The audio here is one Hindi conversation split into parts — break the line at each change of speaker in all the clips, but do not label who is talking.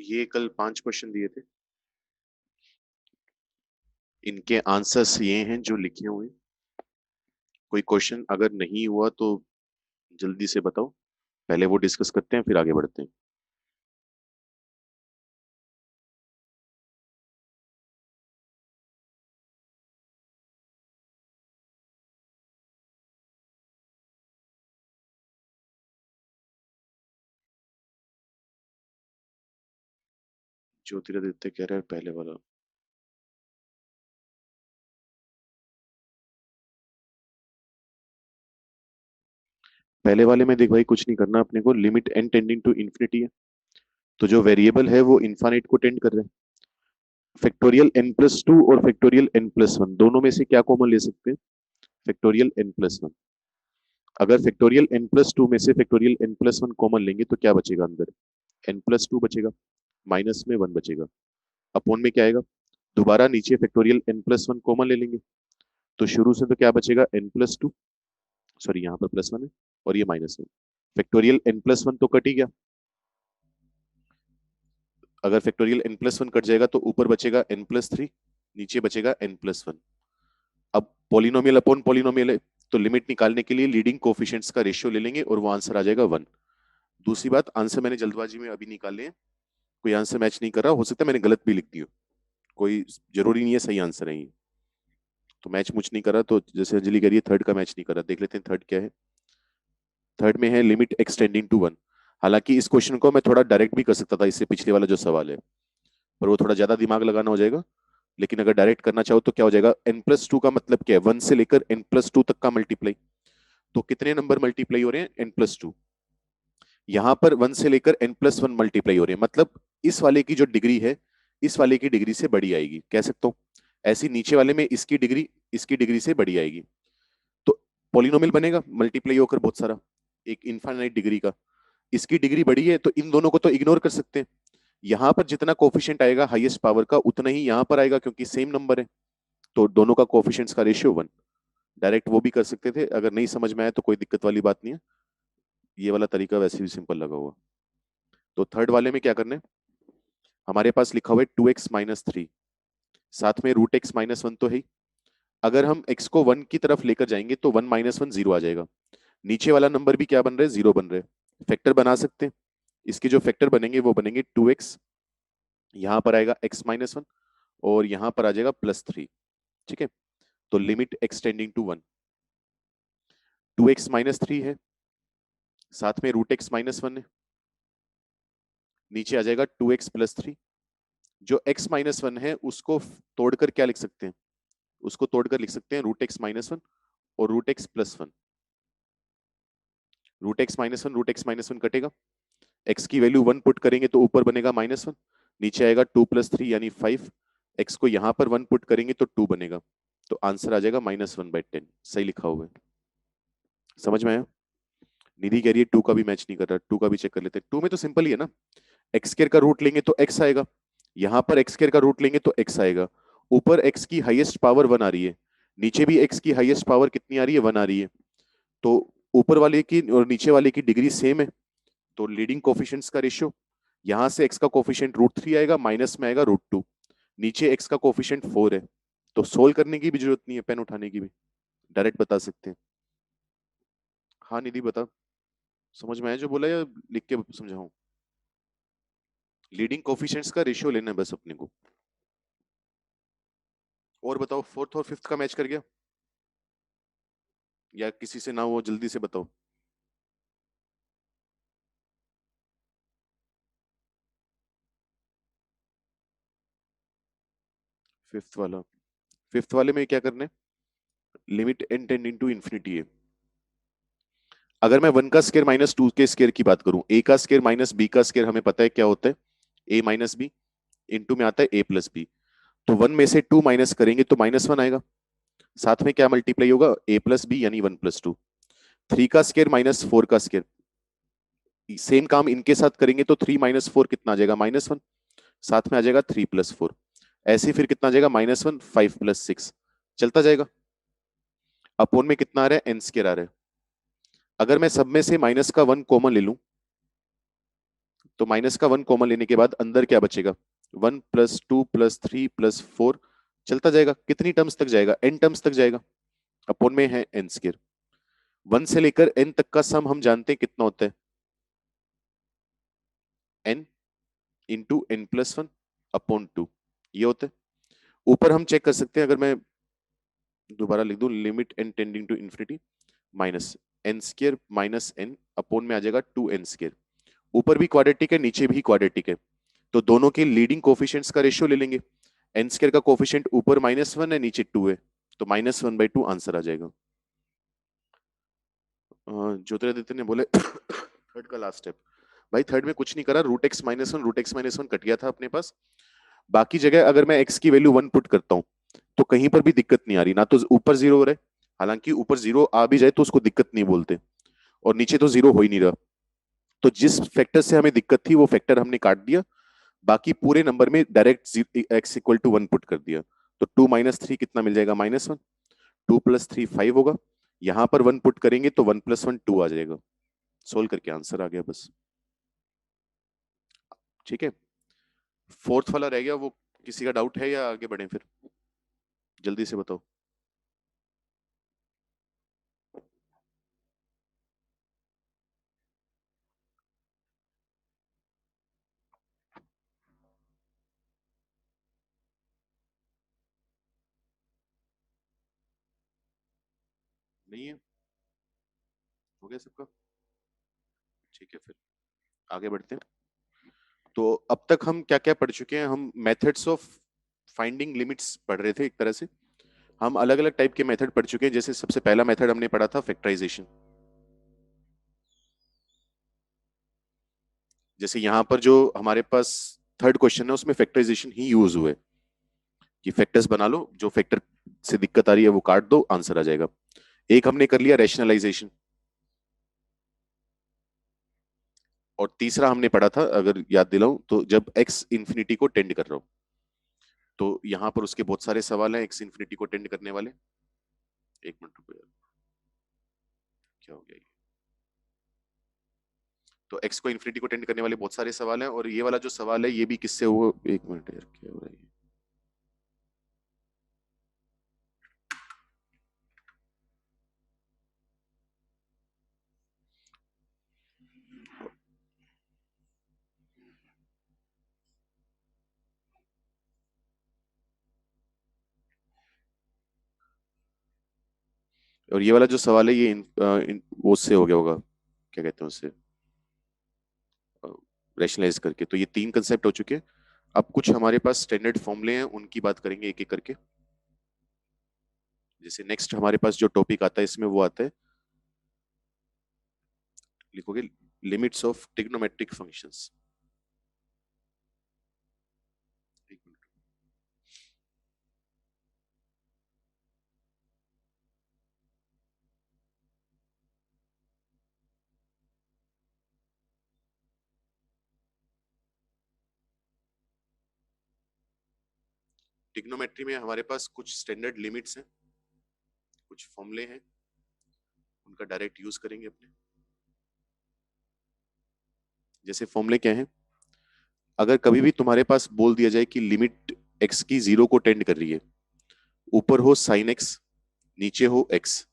ये कल 5 क्वेश्चन दिए थे, इनके आंसर्स ये हैं जो लिखे हुए हैं। कोई क्वेश्चन अगर नहीं हुआ तो जल्दी से बताओ, पहले वो डिस्कस करते हैं फिर आगे बढ़ते हैं। ज्योतिरादित्य कह रहा है पहले वाला। पहले वाले में देख भाई, कुछ नहीं करना अपने को, limit N tending to infinity है, तो जो वेरिएबल है वो इन्फाइनाइट को टेंड कर रहा है। फैक्टोरियल एन प्लस टू और फैक्टोरियल एन प्लस वन दोनों में से क्या कॉमन ले सकते हैं? Factorial N plus one. अगर फैक्टोरियल एन प्लस टू में से factorial N plus one common लेंगे तो क्या बचेगा अंदर? एन प्लस टू बचेगा, माइनस में वन बचेगा, अपॉन में क्या आएगा? दोबारा नीचे factorial N plus one common ले लेंगे, तो शुरू से तो क्या बचेगा? एन प्लस टू, सॉरी यहाँ पर प्लस वन है और ये माइनस है। Factorial N plus one cut कट ही गया। अगर factorial N plus one cut जाएगा तो ऊपर बचेगा एन प्लस थ्री, नीचे बचेगा एन प्लस वन। अब पॉलिनोमियल अपॉन पॉलिनोमियल है, तो लिमिट निकालने के लिए लीडिंग कोफिशिएंट्स का रेशियो ले लेंगे और वो आंसर आ जाएगा वन। दूसरी बात, आंसर मैंने जल्दबाजी में अभी निकाले हैं, कोई आंसर मैच नहीं कर रहा, हो सकता है मैंने गलत भी लिख दी हो, कोई जरूरी नहीं है सही आंसर है ये। तो मैच मुझ नहीं कर रहा, तो जैसे अंजलि कह रही है थर्ड का मैच नहीं कर रहा, देख लेते हैं थर्ड क्या है। थर्ड में है लिमिट एक्सटेंडिंग टू वन। हालांकि इस क्वेश्चन को मैं थोड़ा डायरेक्ट भी कर सकता था, इससे पिछले वाला जो सवाल है, पर वो थोड़ा ज्यादा दिमाग लगाना हो जाएगा। लेकिन अगर डायरेक्ट करना चाहो तो क्या हो जाएगा? एन प्लस टू का मतलब क्या है? वन से लेकर एन प्लस टू तक का मल्टीप्लाई। तो कितने नंबर मल्टीप्लाई हो रहे हैं? N plus two. यहां पर वन से लेकर एन प्लस वन मल्टीप्लाई हो रहे हैं, मतलब इस वाले की जो डिग्री है इस वाले की डिग्री से बड़ी आएगी, कह सकता हूं। ऐसी नीचे वाले में इसकी डिग्री से बड़ी आएगी, तो पॉलिनोमियल बनेगा मल्टीप्लाई होकर बहुत सारा, एक इनफाइनाइट डिग्री का। इसकी डिग्री बड़ी है तो इन दोनों को तो इग्नोर कर सकते हैं। यहां पर जितना कोफिशिएंट आएगा हाईएस्ट पावर का उतना ही यहां पर आएगा, क्योंकि सेम नंबर है, तो दोनों का कोफिशिएंट्स का रेशियो वन। डायरेक्ट वो भी कर सकते थे, अगर नहीं समझ में आया तो कोई दिक्कत वाली बात नहीं है, ये वाला तरीका वैसे भी सिंपल लगा हुआ। तो थर्ड वाले में क्या करना है? हमारे पास लिखा हुआ है टू एक्स माइनस थ्री, साथ में रूट एक्स माइनस वन तो है ही। अगर हम x को वन की तरफ लेकर जाएंगे तो वन माइनस वन जीरो आ जाएगा। नीचे वाला नंबर भी क्या बन रहा है? जीरो बन रहा है। फैक्टर बना सकते हैं, इसके जो फैक्टर बनेंगे वो बनेंगे टू एक्स, यहां पर आएगा x माइनस वन और यहां पर आ जाएगा प्लस थ्री। ठीक है, तो limit x tending to one, two x minus three है, साथ में रूट एक्स माइनस वन है, नीचे आ जाएगा टू एक्स प्लस थ्री। जो x माइनस वन है उसको तोड़कर क्या लिख सकते हैं? उसको तोड़कर लिख सकते हैं रूट एक्स माइनस वन और root x plus one. Root x minus one कटेगा, x की वैल्यू वन पुट करेंगे तो ऊपर बनेगा माइनस वन, नीचे आएगा टू प्लस थ्री यानी फाइव। x को यहां पर वन पुट करेंगे तो टू बनेगा, तो आंसर आ जाएगा माइनस वन बाई टेन। सही लिखा हुआ है, समझ में आया? निधि कह रही है टू का भी मैच नहीं कर रहा, टू का भी चेक कर लेते हैं। टू में तो सिंपल ही है ना, एक्स स्क्वायर का रूट लेंगे तो x आएगा, यहां पर एक्स स्क्वायर का रूट लेंगे तो x आएगा। ऊपर x की हाईएस्ट पावर वन आ रही है, नीचे भी x की हाईएस्ट पावर कितनी आ रही है? वन आ रही है। तो ऊपर वाले की और नीचे वाले की डिग्री सेम है, तो लीडिंग कोफिशिएंट्स का रेशियो, यहां से x का कोफिशिएंट रूट थ्री आएगा, माइनस में आएगा रूट टू, नीचे x का कोफिशिएंट फोर है। तो सोल्व करने की भी जरूरत नहीं है, पेन उठाने की भी, डायरेक्ट बता सकते हैं। हाँ निधि बता, समझ में आया जो बोला या लिख के समझाऊं? लीडिंग कोफिशिएंट्स का रेशियो लेना है बस अपने को। और बताओ, फोर्थ और फिफ्थ का मैच कर गया या किसी से ना हो? जल्दी से बताओ। फिफ्थ वाला, फिफ्थ वाले में क्या करना है? Limit N tending to infinity है। अगर मैं वन का स्केयर माइनस टू के स्केयर की बात करूं, ए का स्केयर माइनस बी का स्केयर हमें पता है क्या होता है? ए माइनस बी, इंटू में आता है ए प्लस बी। तो वन में से टू माइनस करेंगे तो माइनस वन आएगा, साथ में क्या मल्टीप्लाई होगा? ए प्लस बी यानी वन प्लस टू। थ्री का स्केयर माइनस फोर का स्केयर, सेम काम इनके साथ करेंगे तो थ्री माइनस फोर कितना आ जाएगा? माइनस वन, साथ में आ जाएगा थ्री प्लस फोर। ऐसे फिर कितना आ जाएगा? Minus one, five plus six, चलता जाएगा। अपोन में कितना आ रहा है? एन स्केयर आ रहा है। अगर मैं सब में से माइनस का वन कॉमन ले लूं तो माइनस का 1 कॉमन लेने के बाद अंदर क्या बचेगा, 1 प्लस 2 प्लस 3 प्लस 4 चलता जाएगा, कितनी टर्म्स तक जाएगा, n टर्म्स तक जाएगा, अपॉन में है n स्क्वायर। 1 से लेकर n तक का सम हम जानते हैं कितना होता है, n into n plus 1 upon 2, ये होता है। ऊपर हम चेक कर सकते हैं, अगर मैं दोबारा लिख दूं, limit n tending to infinity minus n square minus n upon में आ जाएगा 2n स्क्वायर। ऊपर भी क्वाड्रेटिक है, नीचे भी क्वाड्रेटिक है, तो दोनों के लीडिंग कोफिशिएंट्स का रेशियो ले लेंगे। n स्क्वायर का कोफिशिएंट ऊपर -1 है, नीचे 2 है, तो -1/2 आंसर आ जाएगा। ज्योतिरादित्य ने बोले थर्ड का लास्ट स्टेप, भाई थर्ड में कुछ नहीं करा, root x minus one, root x minus one cut गया था अपने पास। बाकी जगह अगर मैं x की वैल्यू 1 पुट करता हूं तो कहीं पर भी दिक्कत नहीं आ रही, ना तो ऊपर जीरो हो रहा है, हालांकि ऊपर जीरो आ भी जाए तो उसको दिक्कत नहीं बोलते, और नीचे तो जीरो हो ही नहीं रहा। तो जिस फैक्टर से हमें दिक्कत थी वो फैक्टर हमने काट दिया, बाकी पूरे नंबर में direct x equal to 1 put कर दिया। तो 2 माइनस 3 कितना मिल जाएगा, -1, 2 प्लस 3 5 होगा, यहां पर 1 पुट करेंगे तो 1 प्लस 1 2 आ जाएगा। सोल्व करके आंसर आ गया बस, ठीक है। फोर्थ वाला रह गया, वो किसी का डाउट है या आगे बढ़े फिर, जल्दी से बताओ। नहीं है, हो गया सबका, ठीक है फिर आगे बढ़ते हैं। तो अब तक हम क्या क्या पढ़ चुके हैं, हम मेथड्स ऑफ फाइंडिंग लिमिट्स पढ़ रहे थे एक तरह से। हम अलग अलग टाइप के मेथड पढ़ चुके हैं, जैसे सबसे पहला मेथड हमने पढ़ा था फैक्टराइजेशन। जैसे यहाँ पर जो हमारे पास थर्ड क्वेश्चन है उसमें फैक्टराइजेशन ही यूज हुआ है, कि फैक्टर्स बना लो, जो फैक्टर से दिक्कत आ रही है वो काट दो, आंसर आ जाएगा। एक हमने कर लिया रैशनलाइजेशन, और तीसरा हमने पढ़ा था, अगर याद दिलाऊं तो, जब x इंफिनिटी को टेंड कर रहा हो, तो यहां पर उसके बहुत सारे सवाल हैं x इंफिनिटी को टेंड करने वाले। एक मिनट रुको यार, क्या हो गया ये, तो x को इंफिनिटी को टेंड करने वाले बहुत सारे सवाल हैं, और ये वाला जो सवाल है ये भी किससे हुआ, एक मिनट यार क्या हो रहा है। और ये वाला जो सवाल है ये वो उससे हो गया होगा, क्या कहते हैं उससे, रैशनलाइज करके। तो ये तीन कंसेप्ट हो चुके हैं। अब कुछ हमारे पास स्टैंडर्ड फॉर्मूले हैं, उनकी बात करेंगे एक एक करके। जैसे नेक्स्ट हमारे पास जो टॉपिक आता है इसमें वो आता है, लिखोगे limits of trigonometric functions. Trigonometry में हमारे पास कुछ स्टैंडर्ड लिमिट्स हैं, कुछ फॉर्मूले हैं, उनका डायरेक्ट यूज करेंगे अपने। जैसे फॉर्मूले क्या है, अगर कभी भी तुम्हारे पास बोल दिया जाए कि लिमिट x की 0 को टेंड कर रही है, ऊपर हो साइन x, नीचे हो x,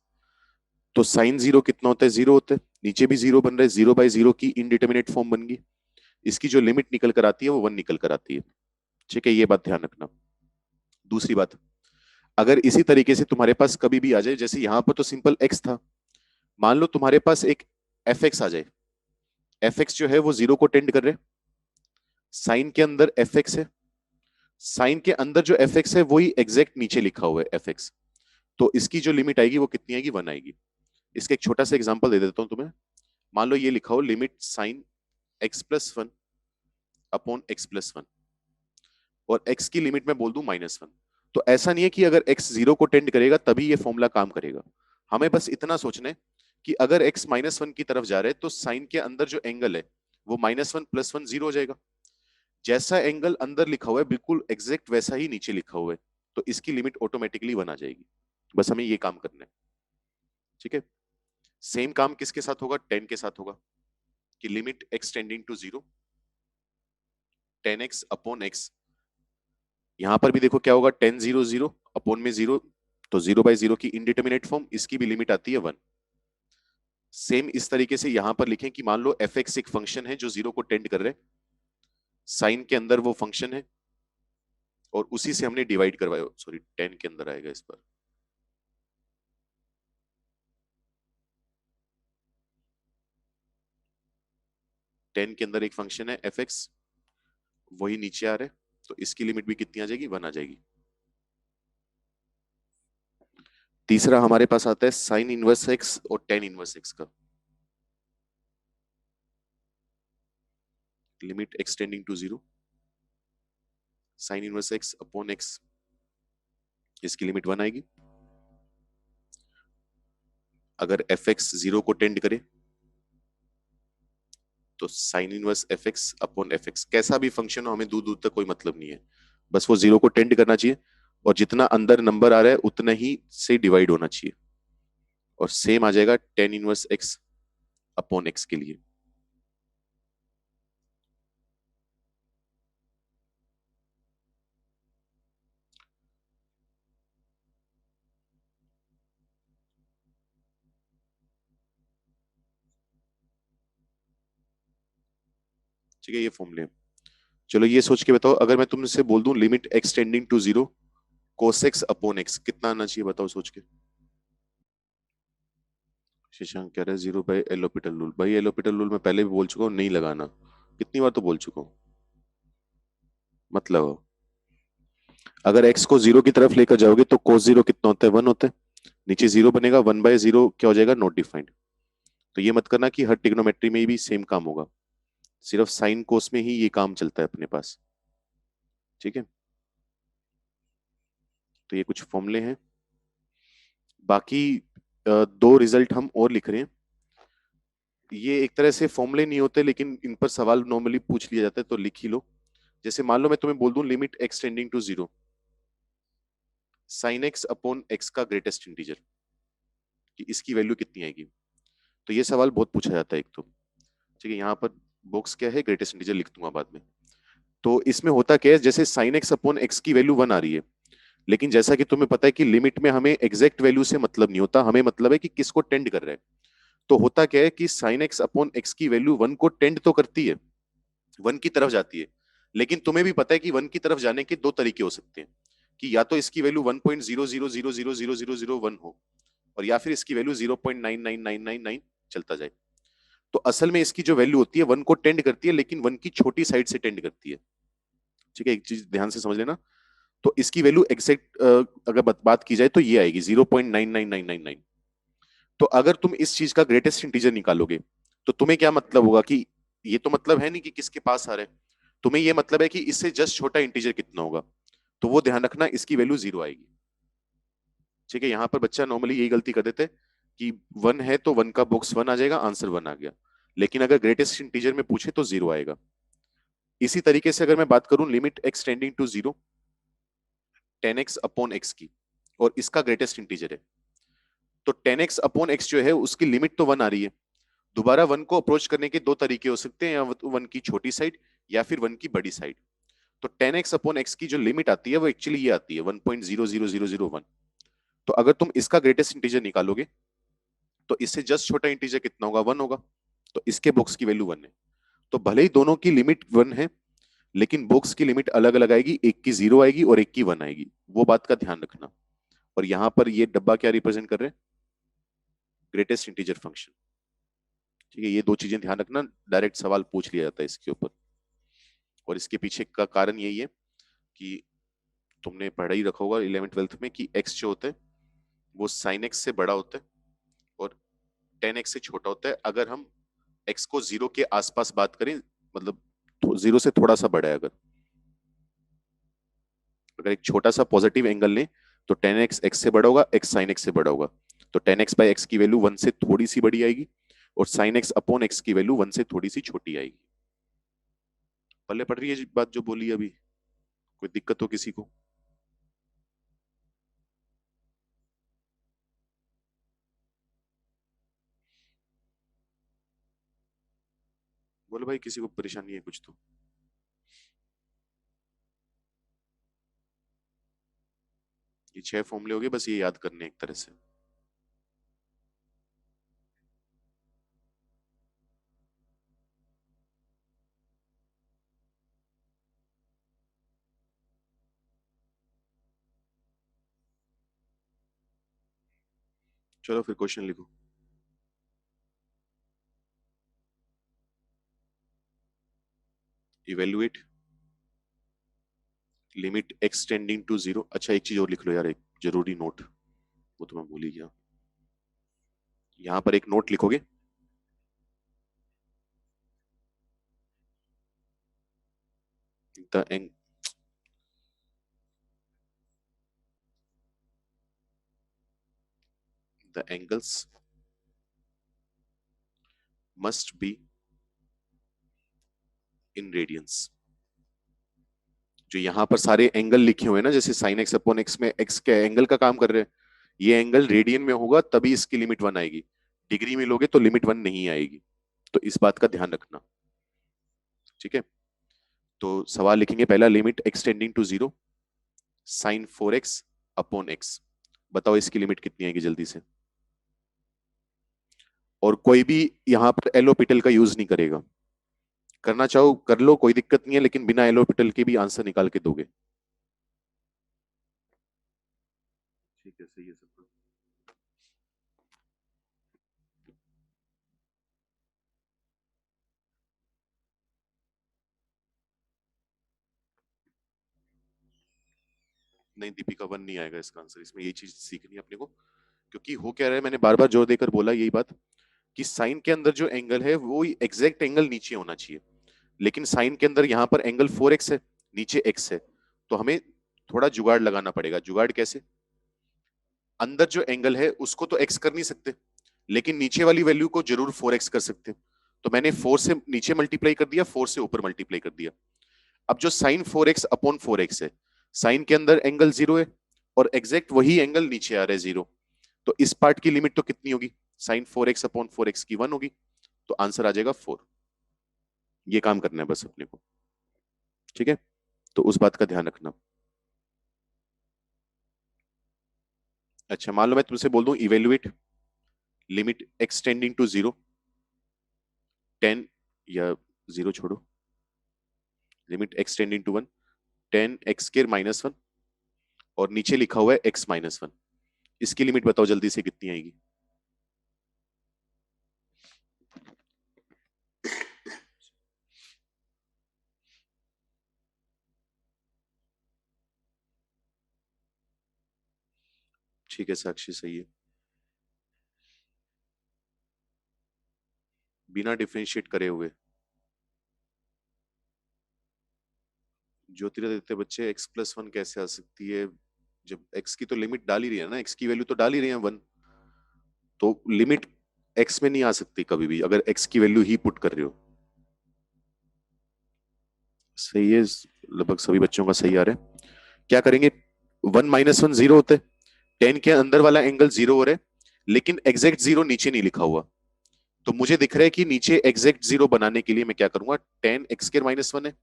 तो साइन 0 कितना होता है, 0 होता है, नीचे भी 0 बन रहा है, 0/0 की इनडिटर्मिनेट फॉर्म बन गई, इसकी जो लिमिट निकल कर आती है वो 1 निकल कर आती है, ठीक है, ये बात ध्यान रखना। दूसरी बात, अगर इसी तरीके से तुम्हारे पास कभी भी आ जाए, जैसे यहां पर तो सिंपल x था, मान लो तुम्हारे पास एक fx आ जाए, fx जो है वो 0 को टेंड कर रहे, साइन के अंदर fx है, साइन के अंदर जो fx है वही एग्जैक्ट नीचे लिखा हुआ है fx, तो इसकी जो लिमिट आएगी वो कितनी आएगी, 1 आएगी। इसका एक छोटा सा एग्जांपल दे देता हूं तुम्हें। मान लो ये लिखा हो limit sign x+1 upon x+1, और x की लिमिट में बोल दूं -1, तो ऐसा नहीं है कि अगर x 0 को टेंड करेगा तभी ये फॉर्मूला काम करेगा। हमें बस इतना सोचना है कि अगर x -1 की तरफ जा रहे हैं तो साइन के अंदर जो एंगल है वो -1 + 1 0 हो जाएगा, जैसा एंगल अंदर लिखा हुआ है बिल्कुल एग्जैक्ट वैसा ही नीचे लिखा हुआ है, तो इसकी लिमिट ऑटोमेटिकली 1 आ जाएगी। बस हमें ये काम करना है, ठीक है। सेम काम किसके साथ होगा, टेन के साथ होगा, कि limit x tending to 0, 10x upon x। यहां पर भी देखो क्या होगा, 10 0 0 अपॉन में 0, तो 0/0 की इनडिटरमिनेट फॉर्म, इसकी भी लिमिट आती है 1। सेम इस तरीके से यहां पर लिखें कि मान लो f(x) एक फंक्शन है जो 0 को टेंड कर रहे हैं, साइन के अंदर वो फंक्शन है और उसी से हमने डिवाइड करवाया, सॉरी 10 के अंदर आएगा इस पर। टेन के अंदर एक फंक्शन है f(x), वही नीचे आ रहा है, तो इसकी लिमिट भी कितनी आ जाएगी, 1 आ जाएगी। तीसरा हमारे पास आता है साइन इनवर्स x और टेन इनवर्स x का। Limit x tending to 0, sine inverse x upon x, इसकी लिमिट 1 आएगी। अगर f(x) 0 को टेंड करे तो sine inverse f(x) upon f(x), कैसा भी फंक्शन हो हमें दूर दूर तक कोई मतलब नहीं है, बस वो 0 को टेंड करना चाहिए और जितना अंदर नंबर आ रहा है उतना ही से डिवाइड होना चाहिए, और सेम आ जाएगा ten inverse x upon x के लिए। ठीक है, ये फॉर्मूले। चलो ये सोच के बताओ, अगर मैं तुमसे बोल दूं limit x tending to 0 cos x upon x, कितना आना चाहिए बताओ सोच के। शशांक कह रहा है 0/L'Hopital रूल। भाई L'Hopital रूल मैं पहले भी बोल चुका हूँ, नहीं लगाना, कितनी बार तो बोल चुका हूँ, मतलब अगर x को 0 की तरफ लेकर जाओगे तो cos 0 कितना होता है, 1 होता है, नीचे 0 बनेगा, 1/0 क्या हो जाएगा, नॉट डिफाइंड। तो ये मत करना कि हर ट्रिग्नोमेट्री में भी सेम काम होगा, सिर्फ साइन कोस में ही ये काम चलता है अपने पास। ठीक है, तो ये कुछ फॉर्मूले हैं। बाकी दो रिजल्ट हम और लिख रहे हैं, ये एक तरह से फॉर्मूले नहीं होते लेकिन इन पर सवाल नॉर्मली पूछ लिया जाता है, तो लिख ही लो। जैसे मान लो मैं तुम्हें बोल दूं limit x tending to 0 sine x upon x का ग्रेटेस्ट इंटीजर, कि इसकी वैल्यू कितनी आएगी। तो ये सवाल बहुत पूछा जाता है एक तो। ठीक है, यहाँ पर बॉक्स क्या है, ग्रेटेस्ट इंटीजर लिख दूंगा बाद में। तो इसमें होता क्या है, जैसे साइन x अपॉन x की वैल्यू 1 आ रही है, लेकिन जैसा कि तुम्हें पता है कि लिमिट में हमें एग्जैक्ट वैल्यू से मतलब नहीं होता, हमें मतलब है कि किसको टेंड कर रहा है। तो होता क्या है कि साइन एक्स अपॉन एक्स की वैल्यू 1 को टेंड तो करती है, 1 की तरफ जाती है, लेकिन तुम्हें भी पता है कि 1 की तरफ जाने के दो तरीके हो सकते हैं, कि या तो इसकी वैल्यू 1.00000001 हो, और या फिर इसकी वैल्यू 0.99999 चलता जाए। तो असल में इसकी जो वैल्यू होती है 1 को टेंड करती है, लेकिन 1 की छोटी साइड से टेंड करती है। ठीक है, एक चीज ध्यान से समझ लेना। तो इसकी वैल्यू एग्जैक्ट अगर बात की जाए तो ये आएगी 0.99999। तो अगर तुम इस चीज का ग्रेटेस्ट इंटीजर निकालोगे तो तुम्हें क्या मतलब होगा, कि ये तो मतलब है नहीं कि किसके पास आ रहा है, तुम्हें ये मतलब है कि इससे जस्ट छोटा इंटीजर कितना होगा, तो वो ध्यान रखना, इसकी वैल्यू 0 आएगी। ठीक है, यहां पर बच्चा नॉर्मली यही गलती कर देते हैं कि 1 है तो 1 का बॉक्स 1 आ जाएगा, आंसर 1 आ गया, लेकिन अगर ग्रेटेस्ट इंटीजर में पूछे तो 0 आएगा। इसी तरीके से अगर मैं बात करूं limit x tending to 0 10x upon x की, और इसका ग्रेटेस्ट इंटीजर है, तो 10x अपॉन x जो है उसकी लिमिट तो 1 आ रही है, दोबारा 1 को अप्रोच करने के दो तरीके हो सकते हैं, या 1 की छोटी साइड या फिर 1 की बड़ी साइड। तो 10x अपॉन x की जो लिमिट आती है वो एक्चुअली ये आती है 1.00001। तो अगर तुम इसका ग्रेटेस्ट इंटीजर निकालोगे तो इससे जस्ट छोटा इंटीजर कितना होगा, 1 होगा, तो इसके बॉक्स की वैल्यू 1 है। तो भले ही दोनों की लिमिट 1 है, लेकिन बॉक्स की लिमिट अलग अलग आएगी, एक की 0 आएगी और एक की 1 आएगी, वो बात का ध्यान रखना। और यहां पर ये डब्बा क्या रिप्रेजेंट कर रहे हैं, ग्रेटेस्ट इंटीजर फंक्शन। ठीक है, ये दो चीजें ध्यान रखना, डायरेक्ट सवाल पूछ लिया जाता है इसके ऊपर। और इसके पीछे का कारण यही है कि तुमने पढ़ा ही रखा होगा 11th 12th में कि x जो होता है वो साइन x से बड़ा होता है और 10x से छोटा होता है, अगर हम x को 0 के आसपास बात करें, मतलब 0 से थोड़ा सा बड़ा है अगर। अगर एक छोटा सा पॉजिटिव एंगल लें तो 10x x से बड़ा होगा, x साइन x से बड़ा होगा, तो 10x/x की वैल्यू 1 से थोड़ी सी बड़ी आएगी, और साइन x अपॉन x की वैल्यू 1 से थोड़ी सी छोटी आएगी। पल्ले पड़ रही है बात जो बोली अभी, कोई दिक्कत हो किसी को? बोलो भाई, किसी को परेशानी है कुछ तो। 6 फॉर्मूले हो गए, बस ये याद करने एक तरह से। चलो फिर क्वेश्चन लिखो। Evaluate limit x tending to zero. अच्छा एक चीज और लिख लो यार, एक जरूरी नोट, वो तो मैं भूल ही गया। यहाँ पर एक नोट लिखोगे। The Ang the angles must be in radiance. जो यहाँ पर सारे एंगल लिखे हुए हैं ना, जैसे साइन एक्स अपॉन एक्स में एक्स के एंगल का काम कर रहे हैं, ये एंगल रेडियन में होगा तभी इसकी लिमिट वन आएगी। डिग्री में लोगे तो लिमिट वन नहीं आएगी। तो इस बात का ध्यान रखना। ठीक है, तो सवाल लिखेंगे पहला, limit x tending to zero sine 4x upon x. बताओ इसकी लिमिट कितनी आएगी जल्दी से। और कोई भी यहां पर एलोपिटल का यूज नहीं करेगा। करना चाहो कर लो, कोई दिक्कत नहीं है, लेकिन बिना एलोपिटल के भी आंसर निकाल के दोगे। ठीक है, सही है सब। नहीं दीपिका, वन नहीं आएगा इसका आंसर। इसमें ये चीज सीखनी है अपने को। क्योंकि हो क्या रहा है, मैंने बार बार जोर देकर बोला यही बात, कि साइन के अंदर जो एंगल है वो एग्जैक्ट एंगल नीचे होना चाहिए। लेकिन साइन के अंदर यहाँ पर एंगल 4x है, नीचे x है। तो हमें थोड़ा जुगाड़ लगाना पड़ेगा। जुगाड़ कैसे? अंदर जो एंगल है उसको तो x कर नहीं सकते, लेकिन नीचे वाली वैल्यू को जरूर 4x कर सकते। तो मैंने 4 से नीचे मल्टीप्लाई कर दिया, 4 से ऊपर मल्टीप्लाई कर दिया। अब जो साइन 4x अपॉन 4x है, साइन के अंदर एंगल जीरो है और एग्जैक्ट वही एंगल नीचे आ रहा है जीरो। तो इस पार्ट की लिमिट तो कितनी होगी? साइन 4x अपॉन 4x की 1 होगी। तो आंसर आ जाएगा 4। ये काम करना है बस अपने को। ठीक है, तो उस बात का ध्यान रखना। अच्छा मान लो मैं तुमसे बोल दूं evaluate limit x tending to zero 10, या जीरो छोड़ो, limit x tending to 1 10 x square minus 1, और नीचे लिखा हुआ है x माइनस 1। इसकी लिमिट बताओ जल्दी से कितनी आएगी। ठीक है साक्षी, सही है। बिना डिफरेंशिएट करे हुए। ज्योतिरादित्य बच्चे x प्लस वन कैसे आ सकती है? जब x की तो लिमिट डाल ही रही है ना, x की वैल्यू तो डाल ही रही है 1। तो लिमिट x में नहीं आ सकती कभी भी, अगर x की वैल्यू ही पुट कर रहे हो। सही है, लगभग सभी बच्चों का सही आ रहा है। क्या करेंगे? 1 - 1 जीरो होते, 10 के अंदर वाला एंगल जीरो हो रहा है, लेकिन एग्जैक्ट जीरो नीचे नहीं लिखा हुआ। तो मुझे दिख रहा है कि नीचे एग्जैक्ट जीरो बनाने के लिए मैं क्या करूंगा, 10 एक्स स्क्वायर माइनस 1 है,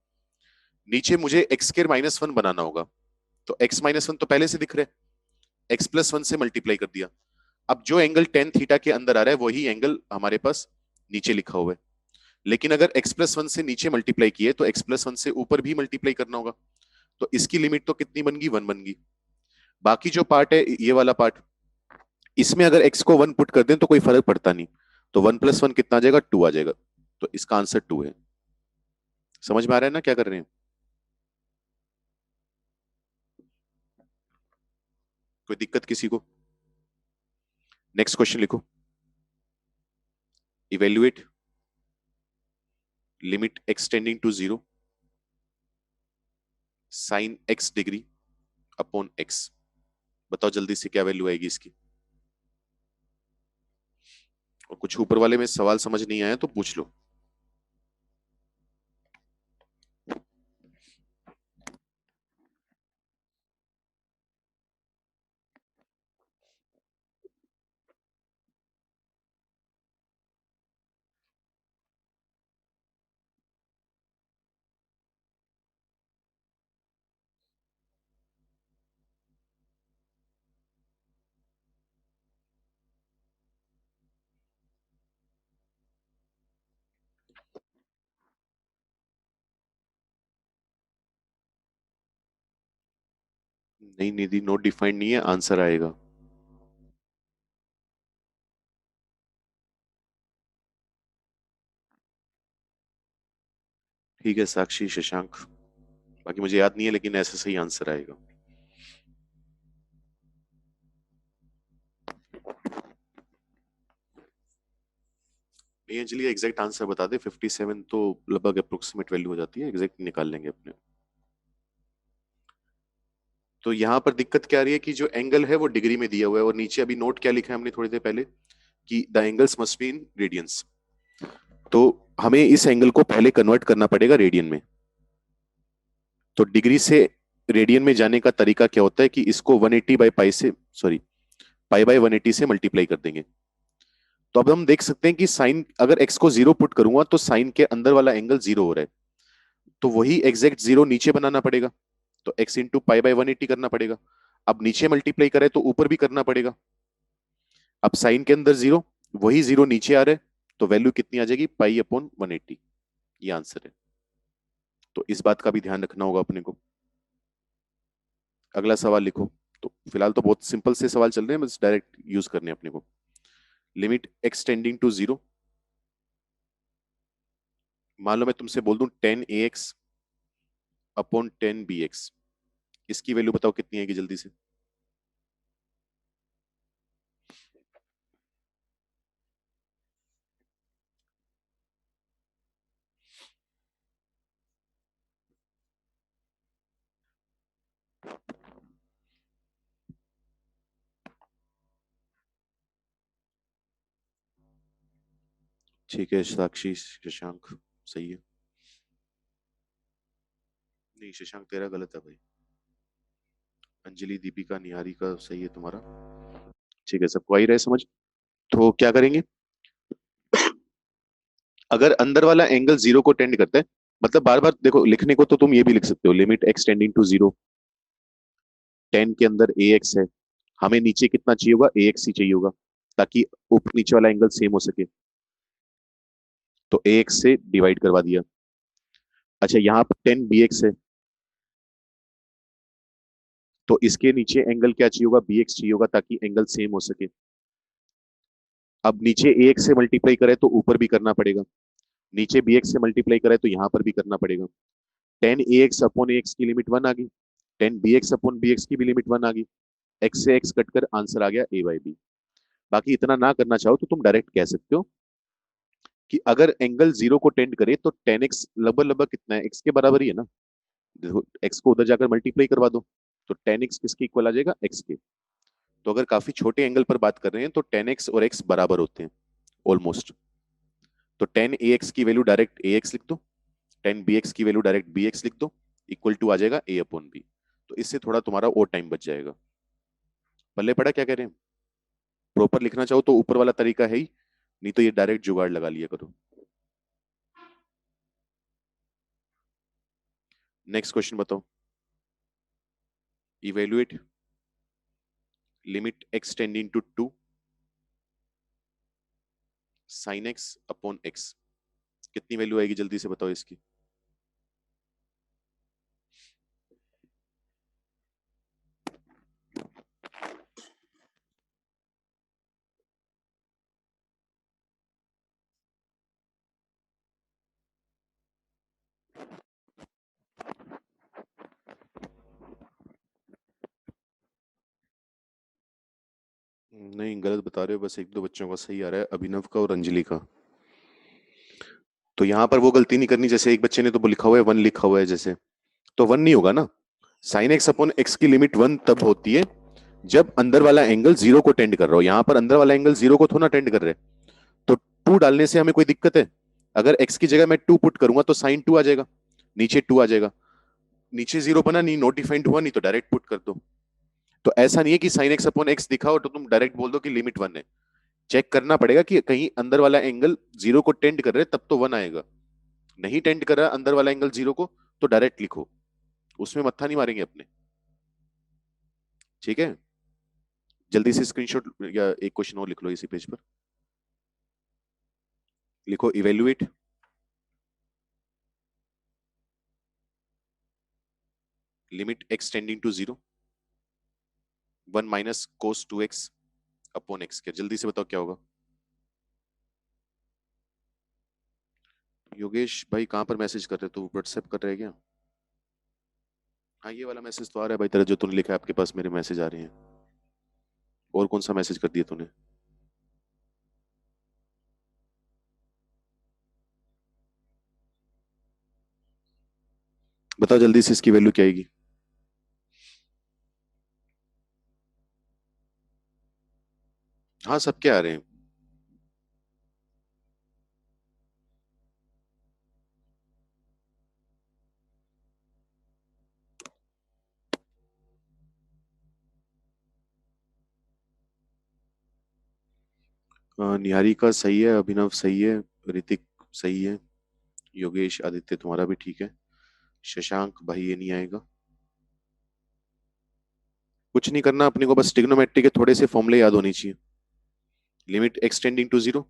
नीचे मुझे एक्स स्क्वायर माइनस 1 बनाना होगा। तो एक्स माइनस 1 तो पहले से दिख रहा है, एक्स प्लस 1 से मल्टीप्लाई कर दिया। अब जो एंगल टेन थीटा के अंदर आ रहा है वही एंगल हमारे पास नीचे लिखा हुआ है। लेकिन अगर एक्स प्लस 1 से नीचे मल्टीप्लाई किए तो एक्स प्लस 1 से ऊपर भी मल्टीप्लाई करना होगा। तो इसकी लिमिट तो कितनी बन गई, 1 बन गई। बाकी जो पार्ट है ये वाला पार्ट, इसमें अगर एक्स को 1 पुट कर दें तो कोई फर्क पड़ता नहीं। तो 1 + 1 कितना आ जाएगा, 2 आ जाएगा। तो इसका आंसर 2 है। समझ में आ रहा है ना क्या कर रहे हैं? कोई दिक्कत किसी को? नेक्स्ट क्वेश्चन लिखो। Evaluate limit x tending to zero sine x degree upon x। बताओ जल्दी से क्या वैल्यू आएगी इसकी। और कुछ ऊपर वाले में सवाल समझ नहीं आया तो पूछ लो। नहीं निधि, नोट डिफाइंड नहीं है, आंसर आएगा। ठीक है साक्षी शशांक, बाकी मुझे याद नहीं है, लेकिन ऐसा सही आंसर आएगा। नहीं अंजलि, एग्जैक्ट आंसर बता दे, 57 तो लगभग अप्रोक्सीमेट वैल्यू हो जाती है, एग्जैक्ट निकाल लेंगे अपने। तो यहाँ पर दिक्कत क्या आ रही है कि जो एंगल है वो डिग्री में दिया हुआ है, और नीचे अभी नोट क्या लिखा है हमने थोड़ी देर पहले, कि the angles must be in radiance. तो हमें इस एंगल को पहले कन्वर्ट करना पड़ेगा रेडियन में। तो डिग्री से रेडियन में जाने का तरीका क्या होता है कि इसको 180 बाई पाई से, सॉरी, पाई बाई 180 से मल्टीप्लाई कर देंगे। तो अब हम देख सकते हैं कि साइन, अगर एक्स को जीरो पुट करूंगा तो साइन के अंदर वाला एंगल जीरो हो रहा है, तो वही एग्जैक्ट जीरो नीचे बनाना पड़ेगा। तो एक्स इंटू पाई बाई 180 करना पड़ेगा। अब नीचे मल्टीप्लाई करें तो ऊपर भी करना पड़ेगा। अब साइन के अंदर जीरो, वही जीरो नीचे आ रहा है, तो वैल्यू कितनी आ जाएगी, पाई अपॉन 180। ये आंसर है। तो इस बात का भी ध्यान रखना होगा अपने को। अगला सवाल लिखो। तो फिलहाल तो बहुत सिंपल से सवाल चल रहे हैं, बस डायरेक्ट यूज करने हैं अपने को। Limit x tending to zero. मान लो मैं तुमसे बोल दूं 10 ax अपॉन 10 bx, इसकी वैल्यू बताओ कितनी आएगी जल्दी से। ठीक है साक्षी शशांक, सही है। नहीं शशांक तेरा गलत है भाई। अंजलि दीपिका निहारी का सही है तुम्हारा। ठीक है, सबको आ ही रहा है समझ। तो क्या करेंगे, अगर अंदर वाला एंगल जीरो को टेंड करता है, मतलब बार बार देखो, लिखने को तो तुम ये भी लिख सकते हो, limit x tending to zero, 10 के अंदर ए एक्स है, हमें नीचे कितना चाहिए होगा, ए एक्स ही चाहिए होगा, ताकि ऊपर नीचे वाला एंगल सेम हो सके। तो ए एक्स से डिवाइड करवा दिया। अच्छा यहाँ पर 10 bx है, तो इसके नीचे एंगल क्या चाहिए होगा, बी एक्स चाहिए होगा, ताकि एंगल सेम हो सके। अब नीचे ए एक्स से मल्टीप्लाई करे तो ऊपर भी करना पड़ेगा, नीचे बी एक्स से मल्टीप्लाई करे तो यहाँ पर भी करना पड़ेगा। 10 ax अपॉन एक्स की लिमिट वन आ गई, 10 bx अपॉन बी एक्स की भी लिमिट वन आ गई। एक्स से एक्स कट कर आंसर आ गया ए बाई बी। बाकी इतना ना करना चाहो तो तुम डायरेक्ट कह सकते हो कि अगर एंगल जीरो को टेंड करे तो 10x लगभग लगभग कितना है, एक्स के बराबर ही है ना। देखो एक्स को उधर जाकर मल्टीप्लाई करवा दो, तो 10x किसके इक्वल आ जाएगा, एक्स के। तो अगर काफी छोटे एंगल पर बात कर रहे हैं तो 10x और x बराबर होते हैं ऑलमोस्ट। तो 10 ax की वैल्यू डायरेक्ट ax लिख दो, 10 bx की वैल्यू डायरेक्ट bx लिख दो, इक्वल टू आ जाएगा a अपॉन बी। तो इससे थोड़ा तुम्हारा और टाइम बच जाएगा। पल्ले पड़ा क्या कह रहे हैं। प्रॉपर लिखना चाहो तो ऊपर वाला तरीका है ही, नहीं तो ये डायरेक्ट जुगाड़ लगा लिया करो। नेक्स्ट क्वेश्चन बताओ। Evaluate limit x tending to 2 sine x upon x, कितनी वैल्यू आएगी जल्दी से बताओ इसकी। नहीं गलत बता रहे हो, बस एक दो बच्चों का सही आ रहा है, अभिनव का और अंजलि का। तो यहाँ पर वो गलती नहीं करनी, जैसे एक बच्चे ने तो लिखा हुआ है वन लिखा हुआ है जैसे, तो वन नहीं होगा ना। साइन एक्स अपॉन एक्स की लिमिट वन तब होती है जब अंदर वाला एंगल जीरो को टेंड कर रहा हो। यहाँ पर अंदर वाला एंगल जीरो को थोड़ा टेंड कर रहे हैं, तो टू डालने से हमें कोई दिक्कत है। अगर एक्स की जगह मैं टू पुट करूंगा तो साइन टू आ जाएगा, नीचे टू आ जाएगा। नीचे जीरो बना नहीं, नोट डिफाइंड हुआ नहीं, तो डायरेक्ट पुट कर दो। तो ऐसा नहीं है कि साइन एक्स अपॉन एक्स दिखाओ तो तुम डायरेक्ट बोल दो कि लिमिट वन है। चेक करना पड़ेगा कि कहीं अंदर वाला एंगल जीरो को टेंड कर रहे तब तो वन आएगा। नहीं टेंड कर रहा अंदर वाला एंगल जीरो को, तो डायरेक्ट लिखो, उसमें मत्था नहीं मारेंगे अपने। ठीक है, जल्दी से स्क्रीनशॉट या एक क्वेश्चन और लिख लो इसी पेज पर। लिखो evaluate limit x tending to zero 1 minus cos 2x upon x square. जल्दी से बताओ क्या होगा। योगेश भाई कहाँ पर मैसेज कर रहे हो, तो व्हाट्सएप कर रहे हैं क्या? हाँ ये वाला मैसेज तो आ रहा है भाई तेरा, जो तूने लिखा है आपके पास मेरे मैसेज आ रहे हैं। और कौन सा मैसेज कर दिया तूने? बताओ जल्दी से, इसकी वैल्यू क्या आएगी? हाँ सब क्या आ रहे हैं। निहारिका सही है, अभिनव सही है, ऋतिक सही है, योगेश आदित्य तुम्हारा भी ठीक है, शशांक भाई ये नहीं आएगा। कुछ नहीं करना अपने को, बस ट्रिग्नोमेट्री के थोड़े से फॉर्मूले याद होनी चाहिए। Limit x tending to zero,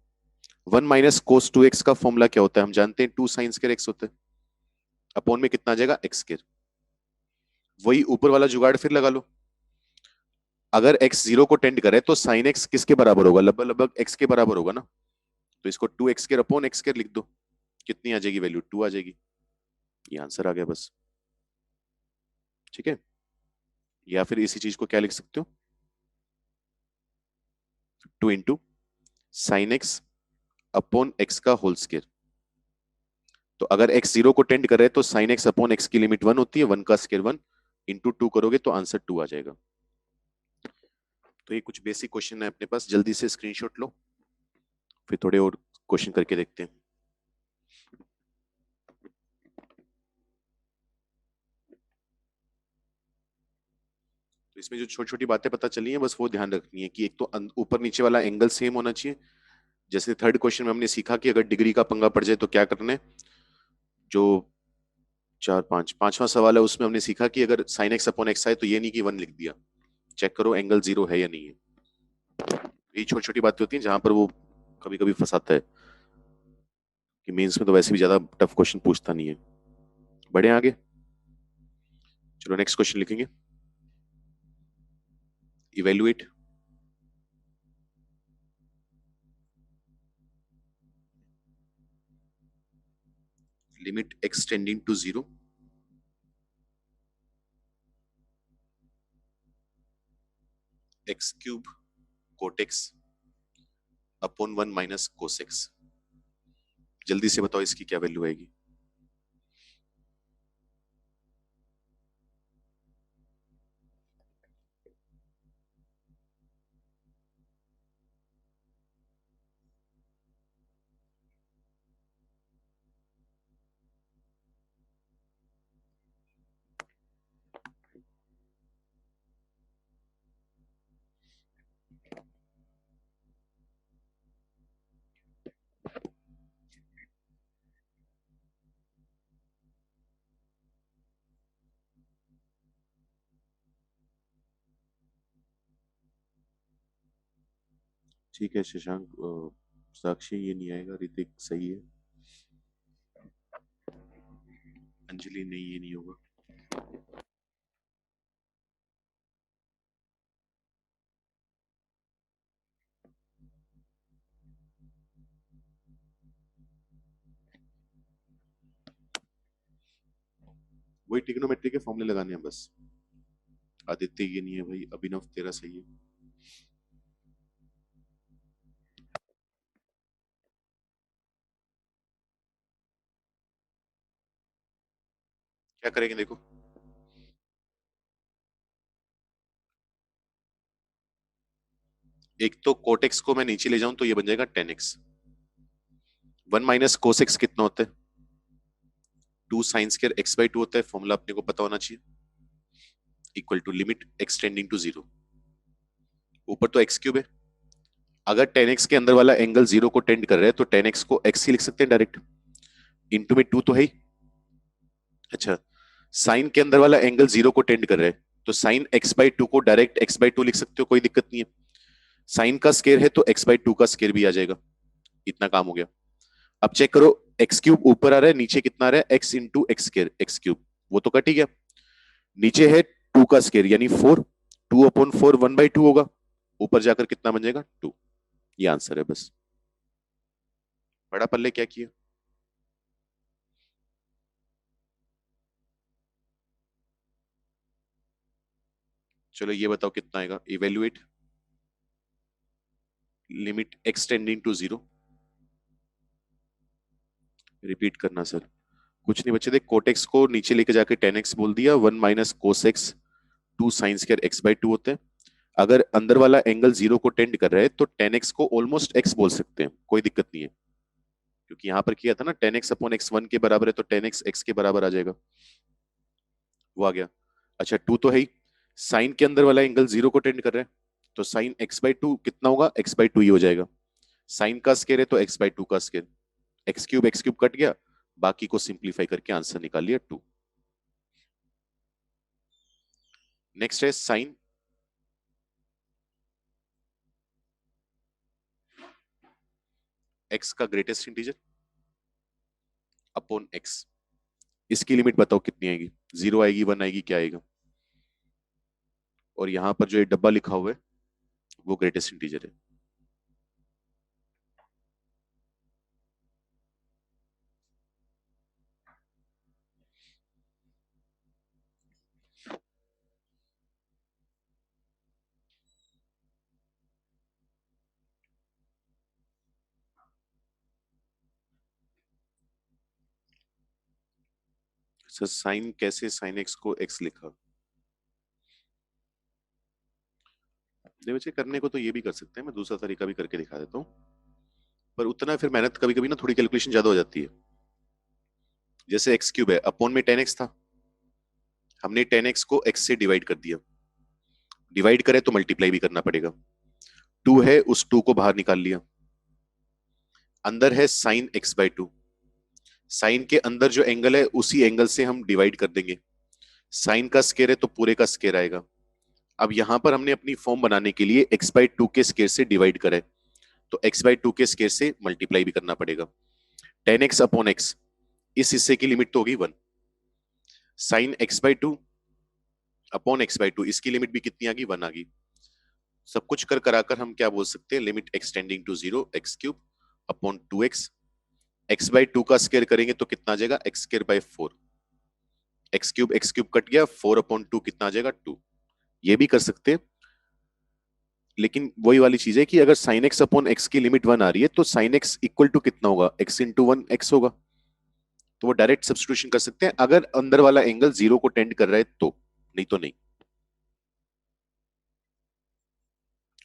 1 minus cos 2x का फॉर्मूला क्या होता है हम जानते हैं, 2 साइन स्क्वायर x होता है, अपॉन में कितना आ जाएगा एक्स स्क्वायर। वही ऊपर वाला जुगाड़ फिर लगा लो। अगर x जीरो को टेंड करे तो साइन x किसके बराबर होगा, लगभग लगभग x के बराबर होगा ना। तो इसको 2x square upon x square लिख दो, कितनी आ जाएगी वैल्यू, 2 आ जाएगी। ये आंसर आ गया बस। ठीक है, या फिर इसी चीज को क्या लिख सकते हो, 2 into sine x upon x का होल स्क्वायर। तो अगर x जीरो को टेंड कर रहे हैं तो साइन एक्स अपॉन एक्स की लिमिट 1 होती है, 1 का स्क्वायर 1 इंटू 2 करोगे तो आंसर 2 आ जाएगा। तो ये कुछ बेसिक क्वेश्चन है अपने पास, जल्दी से स्क्रीनशॉट लो, फिर थोड़े और क्वेश्चन करके देखते हैं। तो इसमें जो छोटी छोटी बातें पता चली हैं बस वो ध्यान रखनी है कि एक तो ऊपर नीचे वाला एंगल सेम होना चाहिए। जैसे थर्ड क्वेश्चन में हमने सीखा कि अगर डिग्री का पंगा पड़ जाए तो क्या करना है। जो चार पांच पांचवा सवाल है उसमें हमने सीखा कि अगर साइन एक्स अपॉन एक्स आए तो ये नहीं कि 1 लिख दिया, चेक करो एंगल जीरो है या नहीं है। ये छोटी छोटी बातें होती हैं जहां पर वो कभी कभी फंसाता है, कि मेंस में तो वैसे भी ज्यादा टफ क्वेश्चन पूछता नहीं है। बढ़े आगे, चलो नेक्स्ट क्वेश्चन लिखेंगे। Evaluate limit x tending to zero, x cube cot x upon 1 minus cos x. जल्दी से बताओ इसकी क्या वैल्यू आएगी। ठीक है शशांक, साक्षी ये नहीं आएगा, ऋतिक सही है, अंजलि नहीं ये नहीं होगा। वही ट्रिग्नोमेट्री के फॉर्मूले लगाने हैं बस। आदित्य ये नहीं है भाई, अभिनव तेरा सही है। क्या करेंगे देखो, एक तो कोटेक्स को मैं नीचे ले जाऊं तो ये बन जाएगा 10x। 1 माइनस कोसेक्स कितना होता है, 2 साइन स्क्वायर x बाई 2 होता है, फॉर्मूला अपने को पता होना चाहिए, equal to limit x tending to zero. ऊपर तो एक्स क्यूब है, अगर 10x के अंदर वाला एंगल जीरो को टेंड कर रहा है तो 10x को x ही लिख सकते हैं डायरेक्ट, इंटू में 2 तो है ही। अच्छा, साइन के अंदर वाला एंगल जीरो को टेंड कर रहा है तो साइन x बाई 2 को डायरेक्ट x बाई 2 लिख सकते हो, कोई दिक्कत नहीं है। साइन का स्केयर है तो x बाई 2 का स्केयर भी आ जाएगा। इतना काम हो गया। अब चेक करो, एक्स क्यूब ऊपर आ रहा है, नीचे कितना आ रहा है, x into x square, x cube वो तो कट ही गया। नीचे है 2 का स्केयर यानी 4, 2/4 1/2 होगा, ऊपर जाकर कितना बन जाएगा 2। ये आंसर है बस। बड़ा पल्ले क्या किया? चलो ये बताओ कितना आएगा। Evaluate limit x tending to 0। Repeat करना सर। कुछ नहीं बच्चे, देख कोटेक्स को नीचे लेके जाके 10x बोल दिया, 1 minus cos x 2 sine square x/2 होते हैं। अगर अंदर वाला एंगल 0 को टेंड कर रहा है तो 10x को ऑलमोस्ट x बोल सकते हैं, कोई दिक्कत नहीं है, क्योंकि यहां पर किया था ना 10x अपॉन x 1 के बराबर है, तो 10x x के बराबर आ जाएगा। वो आ गया। अच्छा 2 तो है ही, साइन के अंदर वाला एंगल 0 को टेंड कर रहा है, तो साइन x/2 कितना होगा, x/2 ही हो जाएगा। साइन का स्केयर है तो x/2 का स्केयर, x क्यूब कट गया, बाकी को सिंप्लीफाई करके आंसर निकाल लिया 2। नेक्स्ट है साइन x का ग्रेटेस्ट इंटीजर अपॉन x। इसकी लिमिट बताओ कितनी आएगी, 0 आएगी, 1 आएगी, क्या आएगा? और यहां पर जो ये डब्बा लिखा हुआ है वो ग्रेटेस्ट इंटीजर है। सर साइन कैसे साइन x को x लिखा? देखो बच्चे, करने को तो ये भी कर सकते हैं, मैं दूसरा तरीका भी करके दिखा देता हूँ, पर उतना फिर मेहनत कभी कभी ना थोड़ी कैलकुलेशन ज्यादा हो जाती है। जैसे x क्यूब है, अपॉन में 10x था, हमने 10x को x से डिवाइड कर दिया, डिवाइड करे तो मल्टीप्लाई भी करना पड़ेगा। 2 है, उस 2 को बाहर निकाल लिया, अंदर है साइन x/2, साइन के अंदर जो एंगल है उसी एंगल से हम डिवाइड कर देंगे, साइन का स्केयर है तो पूरे का स्केयर आएगा। अब यहां पर हमने अपनी फॉर्म बनाने के लिए x/2 के स्केयर से डिवाइड करें, तो x/2 के स्केयर से मल्टीप्लाई भी करना पड़ेगा। 10x अपॉन x, इस हिस्से की लिमिट तो होगी 1। साइन x/2 अपॉन x/2, इसकी लिमिट भी कितनी आ गई, 1 आ गई। सब कुछ कर कराकर हम क्या बोल सकते हैं, limit x tending to 0 x cube upon 2x। x/2 का स्केयर करेंगे तो कितना आ जाएगा, x²/4। x क्यूब कट गया, 4/2 कितना आ जाएगा 2। ये भी कर सकते हैं, लेकिन वही वाली चीज है कि अगर साइन x अपॉन x की लिमिट 1 आ रही है तो साइन x इक्वल टू कितना होगा, x इंटू 1 x होगा, तो वो डायरेक्ट सब्स्टिट्यूशन कर सकते हैं अगर अंदर वाला एंगल 0 को टेंड कर रहा है तो, नहीं तो नहीं।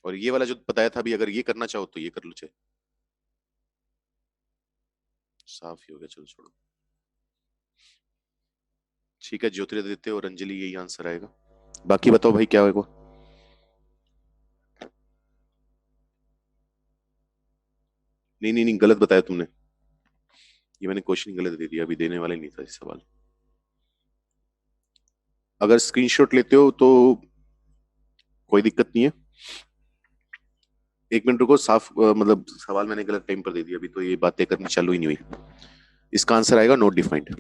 और ये वाला जो बताया था अभी, अगर ये करना चाहो तो ये कर लो, चाहे साफ ही हो गया, चलो छोड़ो। ठीक है, ज्योतिरादित्य और अंजलि यही आंसर आएगा। बाकी बताओ भाई क्या होगा। नहीं नहीं नहीं, गलत बताया तुमने, ये मैंने क्वेश्चन गलत दे दिया, अभी देने वाला ही नहीं था इस सवाल। अगर स्क्रीनशॉट लेते हो तो कोई दिक्कत नहीं है। एक मिनट रुको, साफ मतलब सवाल मैंने गलत टाइम पर दे दिया, अभी तो ये बातें करनी चालू ही नहीं हुई। इसका आंसर आएगा नोट डिफाइंड।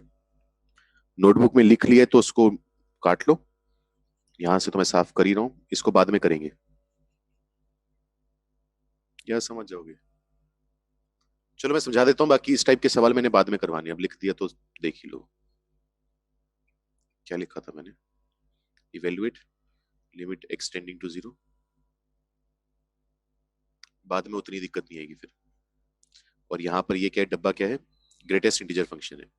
नोटबुक में लिख लिया है तो उसको काट लो, यहां से तो मैं साफ कर ही रहा हूं, इसको बाद में करेंगे, क्या समझ जाओगे। चलो मैं समझा देता हूँ, बाकी इस टाइप के सवाल मैंने बाद में करवाने, अब लिख दिया तो देख ही लो। क्या लिखा था मैंने, evaluate limit x tending to 0, बाद में उतनी दिक्कत नहीं आएगी फिर। और यहाँ पर ये क्या है, डब्बा क्या है, ग्रेटेस्ट इंटीजर फंक्शन है।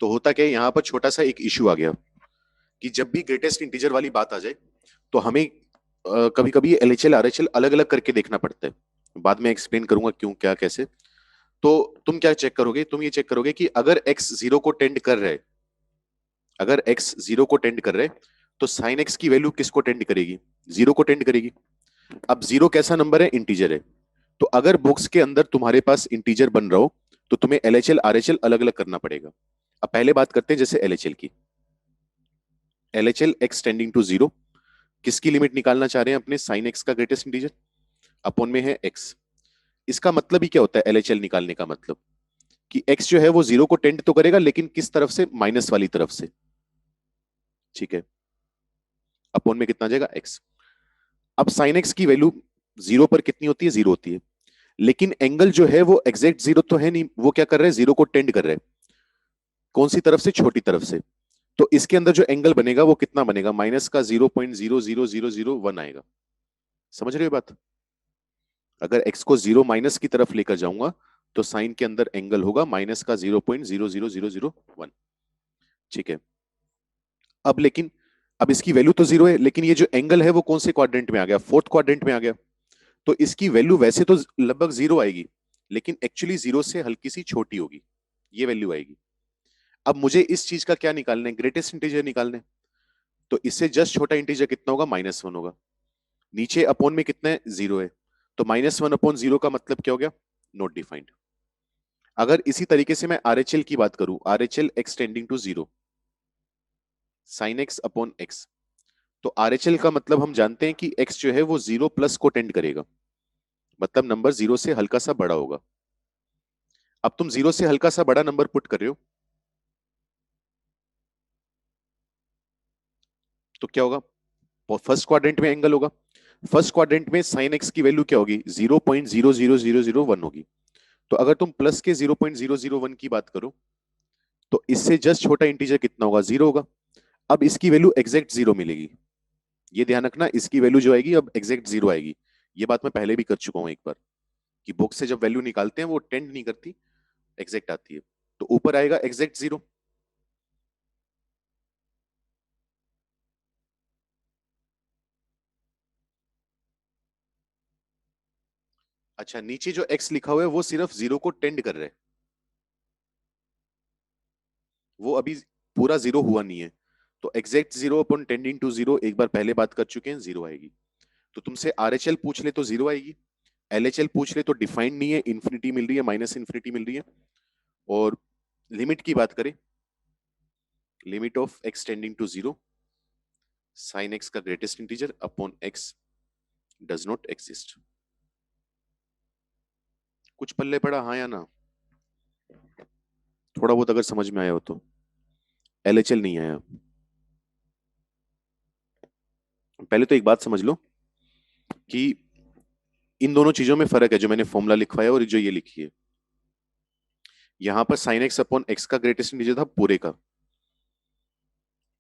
तो होता क्या है, यहाँ पर छोटा सा एक इश्यू आ गया कि जब भी ग्रेटेस्ट इंटीजर वाली बात आ जाए तो हमें कभी कभी एलएचएल आरएचएल अलग अलग करके देखना पड़ता है। बाद में एक्सप्लेन करूंगा क्यों क्या कैसे। तो तुम क्या चेक करोगे, तुम ये चेक करोगे कि अगर x 0 को टेंड कर रहा है, अगर x 0 को टेंड कर रहा है तो साइन x की वैल्यू किसको टेंड करेगी, 0 को टेंड करेगी। अब 0 कैसा नंबर है, इंटीजर है, तो अगर बॉक्स के अंदर तुम्हारे पास इंटीजर बन रहा हो तो तुम्हें एलएचएल आरएचएल अलग अलग करना पड़ेगा। अब पहले बात करते हैं जैसे एलएचएल की। एलएचएल x टेंडिंग टू 0, किसकी लिमिट निकालना चाह रहे हैं अपने, साइन x का ग्रेटेस्ट इंटीजर, अपॉन में है x। इसका मतलब ही क्या होता है एलएचएल निकालने का मतलब, कि x जो है वो 0 को टेंड तो करेगा लेकिन किस तरफ से, माइनस वाली तरफ से। ठीक है, अपॉन में कितना आ जाएगा x। अब साइन x की वैल्यू 0 पर कितनी होती है, 0 होती है, लेकिन एंगल जो है वो एग्जैक्ट 0 तो है नहीं, वो क्या कर रहा है, 0 को टेंड कर रहा है। कौन सी तरफ से, छोटी तरफ से। तो इसके अंदर जो एंगल बनेगा वो कितना बनेगा, माइनस का 0.00001 आएगा। समझ रहे हो बात? अगर x को 0 माइनस की तरफ लेकर जाऊंगा तो साइन के अंदर एंगल होगा माइनस का 0.00001। ठीक है। अब लेकिन अब इसकी वैल्यू तो 0 है, लेकिन ये जो एंगल है वो कौन से क्वाड्रेंट में आ गया, फोर्थ क्वाड्रेंट में आ गया। तो इसकी वैल्यू वैसे तो लगभग 0 आएगी, लेकिन एक्चुअली 0 से हल्की सी छोटी होगी, ये वैल्यू आएगी। अब मुझे इस चीज का क्या निकालना है, ग्रेटेस्ट इंटीजर निकालना है। तो इससे जस्ट छोटा इंटीजर कितना होगा, -1 होगा। नीचे अपॉन में कितना है, 0 है। तो -1/0 का मतलब क्या हो गया, नॉट डिफाइंड। अगर इसी तरीके से मैं RHL की बात करूं, RHL x tending to 0, sine x upon x, तो RHL का मतलब हम जानते हैं कि x जो है वो 0 प्लस को टेंड करेगा, मतलब नंबर 0 से हल्का सा बड़ा होगा। अब तुम 0 से हल्का सा बड़ा नंबर पुट कर रहे हो तो क्या होगा, फर्स्ट क्वाड्रेंट में एंगल होगा। फर्स्ट क्वाड्रेंट में साइन एक्स की वैल्यू क्या होगी, 0.00001 होगी। तो अगर तुम प्लस के 0.001 की बात करो तो इससे जस्ट छोटा इंटीजर कितना होगा, 0 होगा। अब इसकी वैल्यू एग्जैक्ट 0 मिलेगी, ये ध्यान रखना, इसकी वैल्यू जो आएगी अब एग्जैक्ट 0 आएगी। ये बात मैं पहले भी कर चुका हूं एक बार, कि बुक से जब वैल्यू निकालते हैं वो टेंड नहीं करती, एग्जैक्ट आती है। तो ऊपर आएगा एग्जैक्ट 0। अच्छा, नीचे जो x लिखा हुआ है वो सिर्फ 0 को टेंड कर रहा है, वो अभी पूरा 0 हुआ नहीं है। तो एग्जैक्ट 0 अपॉन टेंडिंग टू 0 एक बार पहले बात कर चुके हैं, 0 आएगी। तो तुमसे RHL पूछ ले तो 0 आएगी, LHL पूछ ले तो डिफाइंड नहीं है, इंफिनिटी मिल रही है, माइनस इंफिनिटी मिल रही है। और लिमिट की बात करें, limit of x tending to 0, sine x का greatest integer upon x does not exist. कुछ पल्ले पड़ा, हाँ या ना? थोड़ा बहुत अगर समझ में आया हो तो। LHL नहीं आया, पहले तो एक बात समझ लो कि इन दोनों चीजों में फर्क है, जो मैंने फॉर्मूला लिखवाया और जो ये लिखी है। यहां पर साइन एक्स अपॉन एक्स का ग्रेटेस्ट इंटीजर था पूरे का,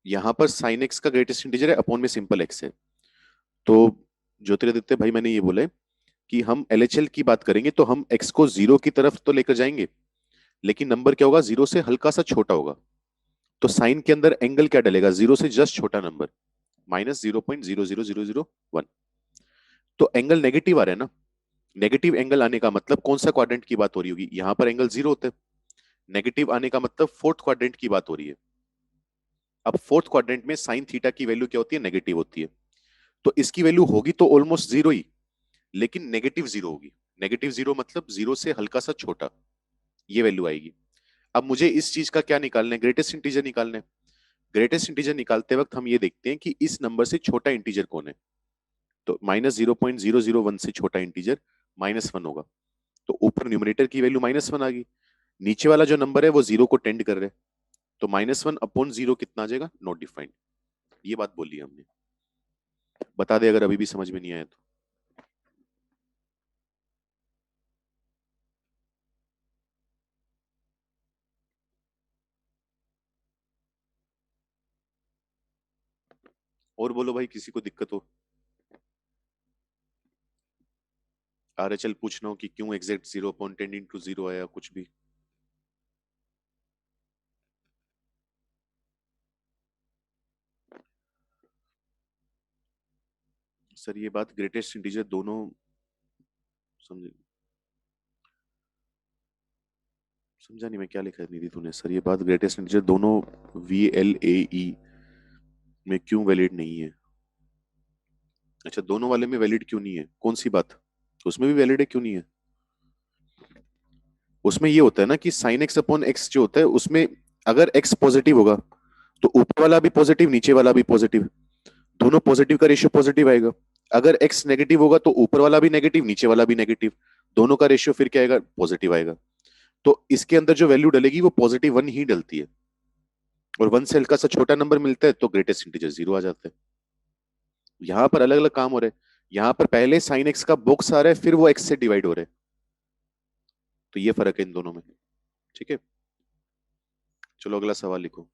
यहां पर साइन एक्स का ग्रेटेस्ट इंटीजर है, अपॉन में सिंपल एक्स है। तो ज्योतिरादित्य भाई, मैंने ये बोला है कि हम LHL की बात करेंगे तो हम एक्स को 0 की तरफ तो लेकर जाएंगे, लेकिन नंबर क्या होगा, 0 से हल्का सा छोटा होगा। तो साइन के अंदर एंगल क्या डलेगा, 0 से जस्ट छोटा नंबर, -0.00001। तो एंगल नेगेटिव आ रहा है ना, नेगेटिव एंगल आने का मतलब कौन सा क्वाड्रेंट की बात हो रही होगी, यहां पर एंगल 0 होता है। नेगेटिव आने का मतलब फोर्थ क्वाड्रेंट की बात हो रही है। अब फोर्थ क्वाड्रेंट में साइन थीटा की वैल्यू क्या होती है, नेगेटिव होती है। तो इसकी वैल्यू होगी तो ऑलमोस्ट 0 ही, लेकिन नेगेटिव 0 होगी। नेगेटिव 0 मतलब 0 से हल्का सा छोटा, ये वैल्यू आएगी। अब मुझे इस चीज का क्या निकालना है, ग्रेटेस्ट इंटीजर निकालना है। ग्रेटेस्ट इंटीजर निकालते वक्त हम ये देखते हैं कि इस नंबर से छोटा इंटीजर कौन है। तो -0.001 से छोटा इंटीजर -1 होगा। तो ऊपर न्यूमरेटर की वैल्यू -1 आ गई, नीचे वाला जो नंबर है वो 0 को टेंड कर रहा है। तो -1/0 कितना आ जाएगा, नॉट डिफाइंड। ये बात बोली है हमने। बता दे अगर अभी भी समझ में नहीं आया तो। और बोलो भाई, किसी को दिक्कत हो। RHL पूछना हो कि क्यों एग्जैक्ट 0 अपॉन टेंडिंग टू 0 आया, कुछ भी। सर ये बात ग्रेटेस्ट इंटीजर दोनों, समझे, समझा नहीं मैं क्या लिखा है निधि तूने। सर ये बात ग्रेटेस्ट इंटीजर दोनों VLAE में क्यों वैलिड नहीं है। अच्छा, दोनों वाले में वैलिड क्यों नहीं है, कौन सी बात, उसमें भी वैलिड है, क्यों नहीं है। उसमें ये होता है ना कि साइन एक्स अपॉन एक्स जो होता है उसमें अगर एक्स पॉजिटिव होगा तो ऊपर वाला भी पॉजिटिव, नीचे वाला भी पॉजिटिव, दोनों पॉजिटिव का रेशियो पॉजिटिव आएगा। अगर एक्स नेगेटिव होगा तो ऊपर वाला भी नेगेटिव, नीचे वाला भी नेगेटिव, दोनों का रेशियो फिर क्या आएगा, पॉजिटिव आएगा। तो इसके अंदर जो वैल्यू डलेगी वो +1 ही डलती है, और 1 से हल्का सा छोटा नंबर मिलता है तो ग्रेटेस्ट इंटीजर 0 आ जाता है। यहाँ पर अलग अलग काम हो रहे हैं। यहाँ पर पहले साइन एक्स का बॉक्स आ रहा है, फिर वो एक्स से डिवाइड हो रहे हैं। तो ये फर्क है इन दोनों में। ठीक है, चलो अगला सवाल लिखो।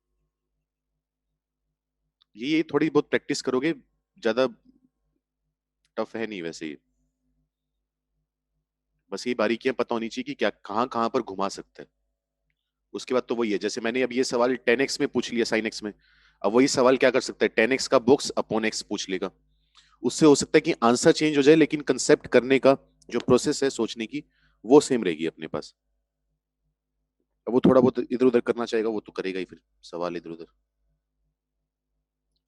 ये थोड़ी बहुत प्रैक्टिस करोगे, ज्यादा टफ है नहीं वैसे ये। बस ये बारीकियां पता होनी चाहिए कि क्या कहाँ कहाँ पर घुमा सकते हैं। उसके बाद तो वही है, जैसे मैंने अब ये सवाल 10x में पूछ लिया साइन एक्स में, अब वही सवाल क्या कर सकता है, 10x का बॉक्स अपॉन एक्स पूछ लेगा। उससे हो सकता है कि आंसर चेंज हो जाए, लेकिन कंसेप्ट करने का जो प्रोसेस है सोचने की, वो सेम रहेगी अपने पास। अब वो थोड़ा बहुत इधर उधर करना चाहेगा, वो तो करेगा ही फिर, सवाल इधर उधर।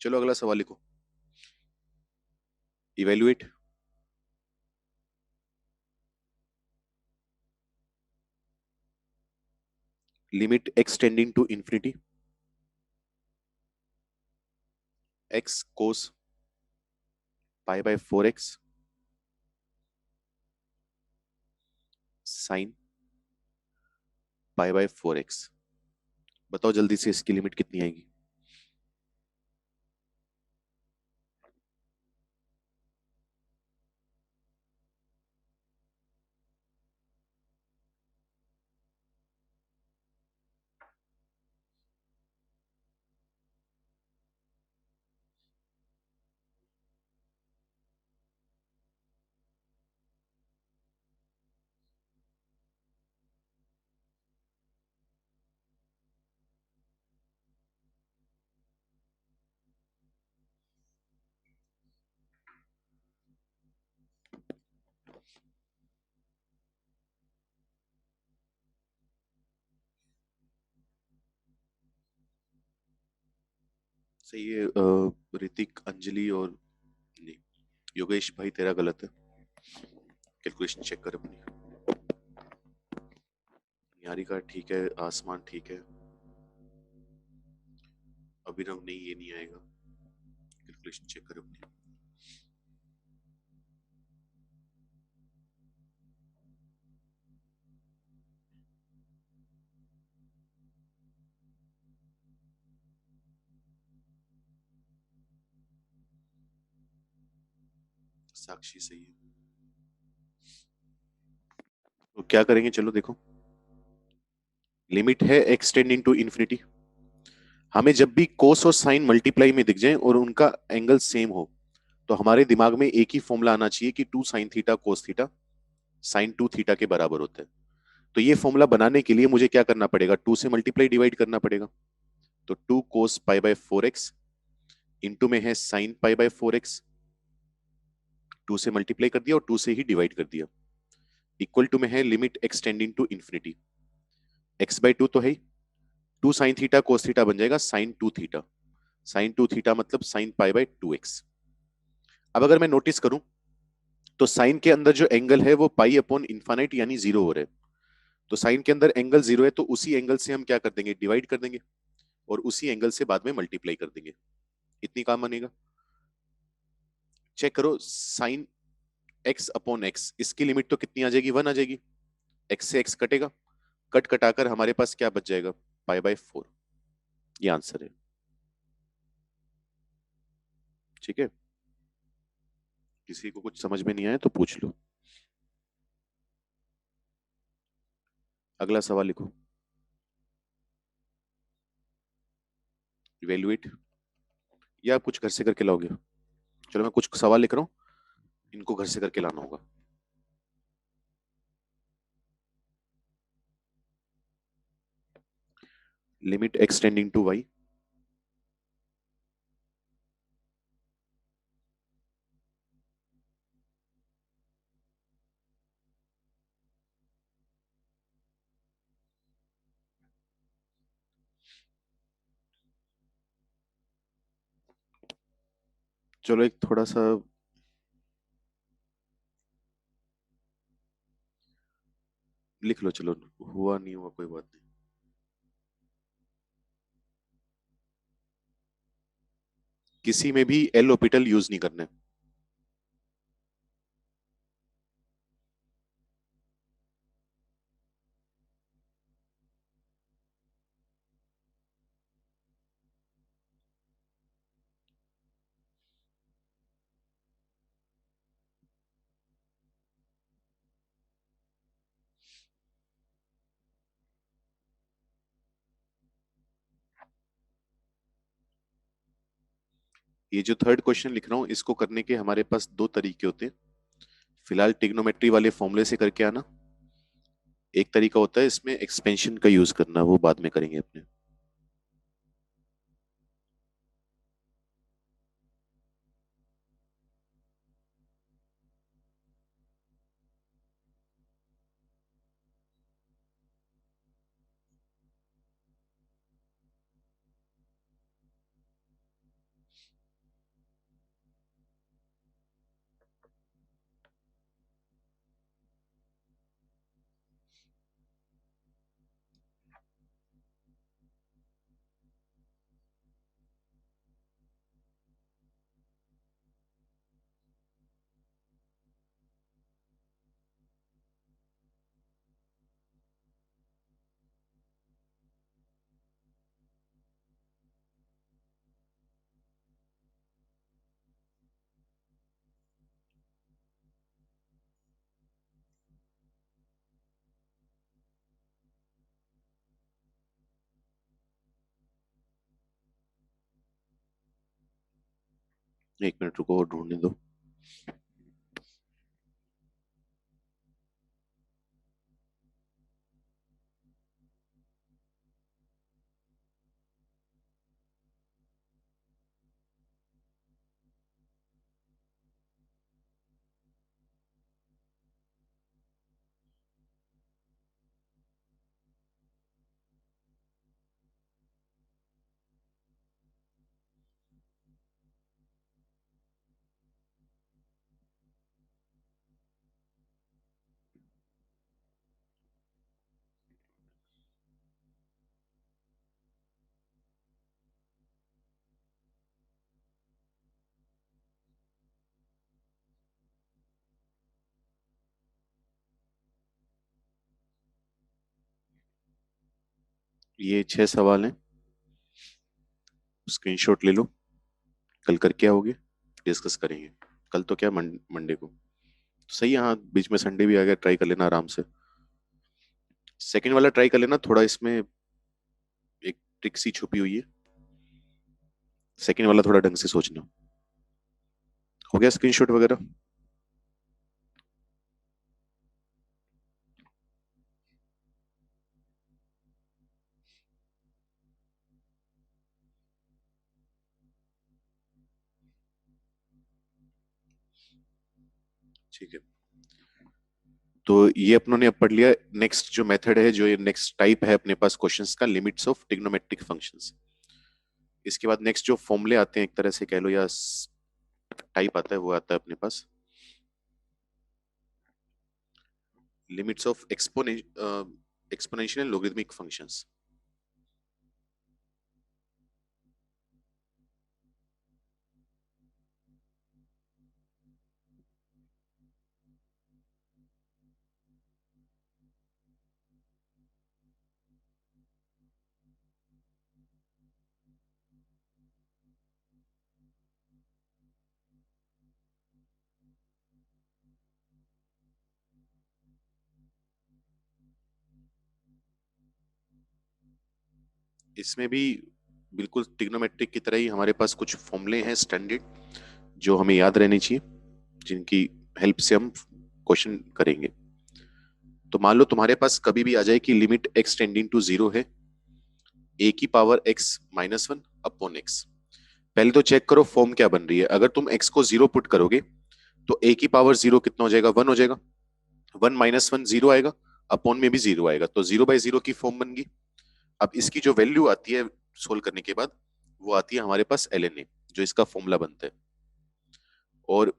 चलो अगला सवाल लिखो। Evaluate. Limit x tending to infinity, x cos pi by 4x sine pi by 4x। बताओ जल्दी से इसकी लिमिट कितनी आएगी। सही है। ऋतिक, अंजलि और नहीं, योगेश भाई तेरा गलत है। कैलकुलेशन चेक कर अपनी। निहारिका ठीक है, आसमान ठीक है, अभिनव नहीं, ये नहीं आएगा। कैलकुलेशन चेक कर अपनी। साक्षी सही है। तो क्या करेंगे, चलो देखो। लिमिट है एक्स टेंडिंग टू इन्फिनिटी। हमें जब भी कोस और साइन मल्टीप्लाई में दिख जाए और उनका एंगल सेम हो, तो हमारे दिमाग में एक ही फॉर्मूला आना चाहिए कि 2 sin theta cos theta sin 2 theta के बराबर होता है। तो ये फॉर्मूला बनाने के लिए मुझे क्या करना पड़ेगा, 2 से मल्टीप्लाई डिवाइड करना पड़ेगा। तो 2 cos pi by 4x into में है sin पाई बाय 4x, 2 से मल्टीप्लाई कर दिया और 2 से ही डिवाइड कर दिया, इक्वल टू में है limit x tending to infinity. x/2 तो है, 2 sin थीटा कोस थीटा बन जाएगा sin 2 थीटा। sin 2 थीटा मतलब sin पाई बाय 2x। अब अगर मैं नोटिस करूं, तो साइन के अंदर जो एंगल है वो पाई अपॉन इन्फानाइट यानी जीरो हो रहा है। तो साइन के अंदर एंगल जीरो है, तो उसी एंगल से हम क्या कर देंगे, डिवाइड कर देंगे, और उसी एंगल से बाद में मल्टीप्लाई कर देंगे। इतनी काम बनेगा। चेक करो, साइन एक्स अपॉन एक्स, इसकी लिमिट तो कितनी आ जाएगी, 1 आ जाएगी। एक्स से एक्स कटेगा, कट कटाकर हमारे पास क्या बच जाएगा, पाई बाय 4। ये आंसर है। ठीक है, किसी को कुछ समझ में नहीं आया तो पूछ लो। अगला सवाल लिखो। इवेल्युएट, या आप कुछ घर से करके लाओगे। चलो मैं कुछ सवाल लिख रहा हूँ, इनको घर से करके लाना होगा। Limit x tending to y, चलो एक थोड़ा सा लिख लो, चलो हुआ नहीं हुआ कोई बात नहीं। किसी में भी एल ऑर्बिटल यूज नहीं करना है। ये जो थर्ड क्वेश्चन लिख रहा हूँ इसको करने के हमारे पास दो तरीके होते हैं। फिलहाल ट्रिग्नोमेट्री वाले फॉर्मूले से करके आना। एक तरीका होता है इसमें एक्सपेंशन का यूज करना, वो बाद में करेंगे अपने। एक मिनट रुको और ढूंढने दो। ये 6 सवाल हैं, स्क्रीनशॉट ले लो। कल करके आओगे, डिस्कस करेंगे। कल तो क्या, मंडे को तो सही है। हाँ, बीच में संडे भी आ गया, ट्राई कर लेना आराम से। सेकंड वाला ट्राई कर लेना, थोड़ा इसमें एक ट्रिक सी छुपी हुई है। सेकंड वाला थोड़ा ढंग से सोचना। हो गया स्क्रीनशॉट वगैरह? ठीक है, तो ये अपनों ने अब पढ़ लिया। नेक्स्ट जो मेथड है, जो ये नेक्स्ट टाइप है अपने पास क्वेश्चंस का, लिमिट्स ऑफ ट्रिग्नोमेट्रिक फंक्शंस। इसके बाद नेक्स्ट जो फॉर्मूले आते हैं, एक तरह से कह लो, या टाइप आता है, वो आता है अपने पास limits of exponential and logarithmic functions. इसमें भी बिल्कुल ट्रिग्नोमेट्रिक की तरह ही हमारे पास कुछ फॉर्मूले हैं स्टैंडर्ड, जो हमें याद रहने चाहिए, जिनकी हेल्प से हम क्वेश्चन करेंगे। तो मान लो तुम्हारे पास कभी भी आ जाए कि लिमिट x टेंडिंग टू 0 है, a की power x minus one upon x। पहले तो चेक करो फॉर्म क्या बन रही है। अगर तुम x को 0 पुट करोगे तो a की पावर 0 कितना हो जाएगा, 1 हो जाएगा। 1 माइनस वन 0 आएगा, अपॉन में भी 0 आएगा, तो 0/0 की फॉर्म बन गई। अब इसकी जो वैल्यू आती है सोल्व करने के बाद, वो आती है हमारे पास ln a, जो इसका फॉर्मूला बनता है। और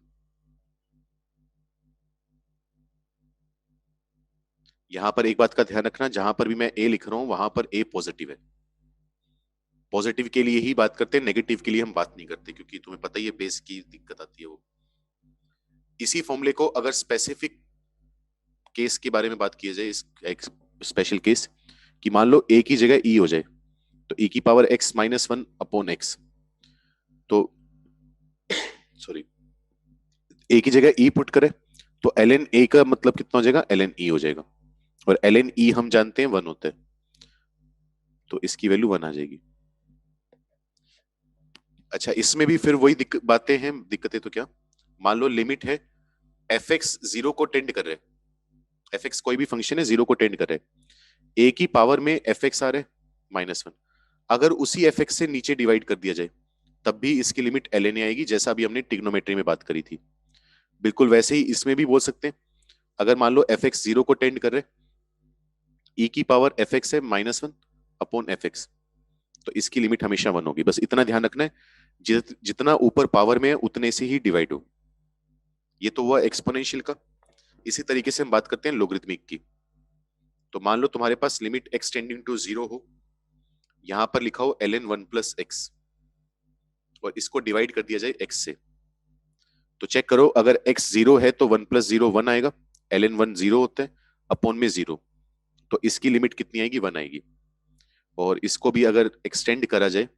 यहां पर एक बात का ध्यान रखना, जहां पर भी मैं a लिख रहा हूं वहां पर a पॉजिटिव है। पॉजिटिव के लिए ही बात करते हैं, नेगेटिव के लिए हम बात नहीं करते, क्योंकि तुम्हें पता ही है बेस की दिक्कत आती है वो। इसी फॉर्मूले को अगर स्पेसिफिक केस के बारे में बात की जाए, इस एक स्पेशल केस कि मान लो a की जगह e हो जाए, तो e की power x minus one upon x. तो सॉरी, a की जगह e पुट करें तो ln a का मतलब कितना हो जाएगा, ln e हो जाएगा। और ln e हम जानते हैं 1 होता है, तो इसकी वैल्यू 1 आ जाएगी। अच्छा, इसमें भी फिर वही बातें हैं, दिक्कतें तो क्या, मान लो लिमिट है एफ एक्स जीरो को टेंड कर रहे हैं, एफ एक्स कोई भी फंक्शन है जीरो को टेंड कर रहे हैं, ए की पावर में एफ एक्स आ रहे -1, अगर उसी एफ एक्स से नीचे डिवाइड कर दिया जाए तब भी इसकी लिमिट एल एन आएगी, जैसा अभी हमने ट्रिग्नोमेट्री में बात करी थी। बिल्कुल वैसे ही इसमें भी बोल सकते हैं, अगर मान लो एफ एक्स जीरो को टेंड कर रहे, ई की पावर एफ एक्स है -1 अपॉन एफ एक्स, तो इसकी लिमिट हमेशा 1 होगी। बस इतना ध्यान रखना है, जितना ऊपर पावर में है उतने से ही डिवाइड हो। ये तो हुआ एक्सपोनेंशियल का। इसी तरीके से हम बात करते हैं लोगरिथमिक की। तो मान लो तुम्हारे पास limit x tending to zero हो, यहां पर लिखा हो l N one plus x, और इसको डिवाइड कर दिया जाए एक्स से, तो चेक करो, अगर एक्स जीरो है तो वन प्लस जीरो वन आएगा, एल एन वन जीरो होता है, अपॉन में जीरो, तो इसकी लिमिट कितनी आएगी, 1 आएगी। और इसको भी अगर एक्सटेंड करा जाए,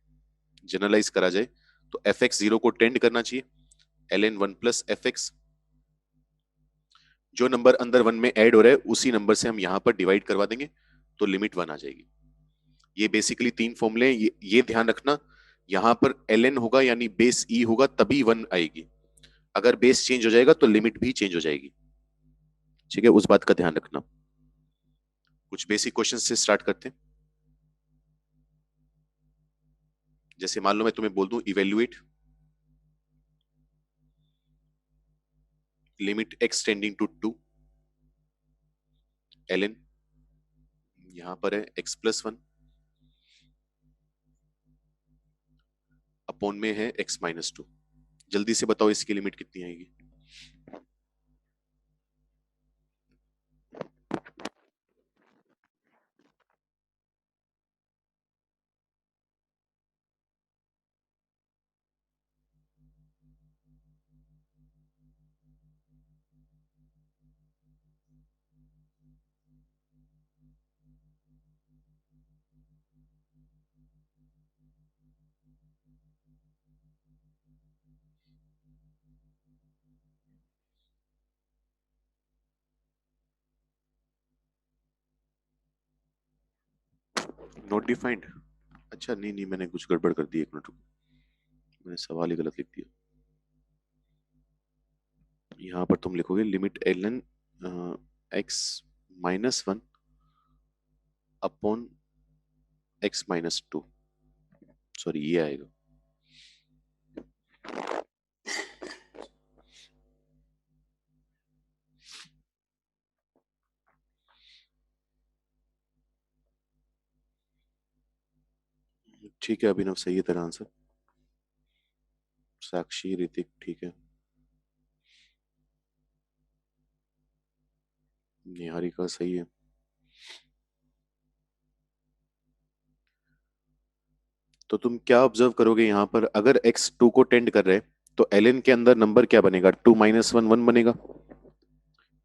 जनरलाइज करा जाए, तो एफ एक्स जीरो को टेंड करना चाहिए, L N one plus F x, जो नंबर अंदर वन में ऐड हो रहा है उसी नंबर से हम यहां पर डिवाइड करवा देंगे, तो लिमिट 1 आ जाएगी। ये बेसिकली 3 फॉर्मूले हैं, ये ध्यान रखना, यहां पर एल एन होगा यानी बेस ई होगा तभी 1 आएगी, अगर बेस चेंज हो जाएगा तो लिमिट भी चेंज हो जाएगी। ठीक है, उस बात का ध्यान रखना। कुछ बेसिक क्वेश्चन से स्टार्ट करते हैं। जैसे मान लो मैं तुम्हें बोल दूं evaluate limit x tending to 2 L N, यहां पर है x+1 अपॉन में है x-2। जल्दी से बताओ इसकी लिमिट कितनी आएगी। नॉट डिफाइंड, अच्छा नहीं नहीं, मैंने कुछ गड़बड़ कर दी, एक मिनट रुको, मैंने सवाल ही गलत लिख दिया। यहाँ पर तुम लिखोगे limit L N x-1 upon x-2, sorry ये आएगा। ठीक है अभिनव, सही है तेरा आंसर। साक्षी ऋतिक ठीक है, निहारिका सही है। तो तुम क्या ऑब्जर्व करोगे यहाँ पर, अगर x 2 को टेंड कर रहे हैं तो ln के अंदर नंबर क्या बनेगा, 2 - 1 1 बनेगा,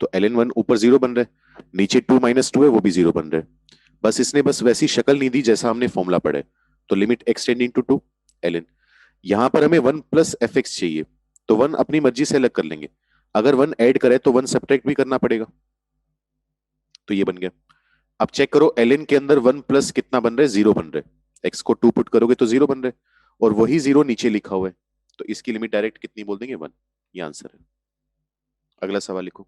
तो ln 1 ऊपर जीरो बन रहा है, नीचे 2 - 2 है वो भी जीरो बन रहा है। बस इसने बस वैसी शक्ल नहीं दी जैसा हमने फॉर्मूला पढ़ा है। तो limit x tending to 2 ln, यहां पर हमें 1 प्लस एफ एक्स चाहिए, तो 1 अपनी मर्जी से अलग कर लेंगे, अगर 1 ऐड करे तो 1 सब्ट्रैक्ट भी करना पड़ेगा, तो ये बन गया। अब चेक करो ln के अंदर 1 प्लस कितना बन रहा है, जीरो बन रहा है, एक्स को 2 पुट करोगे तो जीरो बन रहा है, और वही जीरो नीचे लिखा हुआ है, तो इसकी लिमिट डायरेक्ट कितनी बोल देंगे, 1। ये आंसर है। अगला सवाल लिखो,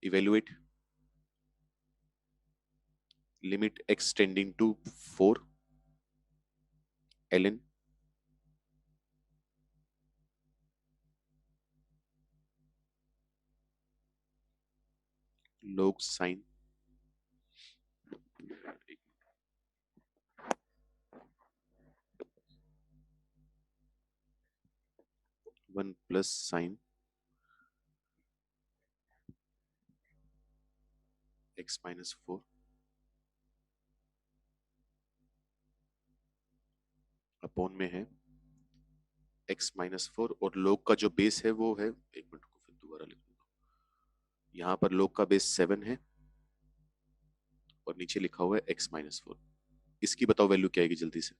evaluate limit x tending to 4 ln log sine 1 plus sine x-4 upon में है x-4, और लोग का जो बेस है वो है, एक मिनट को फिर दोबारा लिख दूंगा, यहाँ पर लोग का बेस 7 है और नीचे लिखा हुआ है x-4। इसकी बताओ वैल्यू क्या आएगी जल्दी से।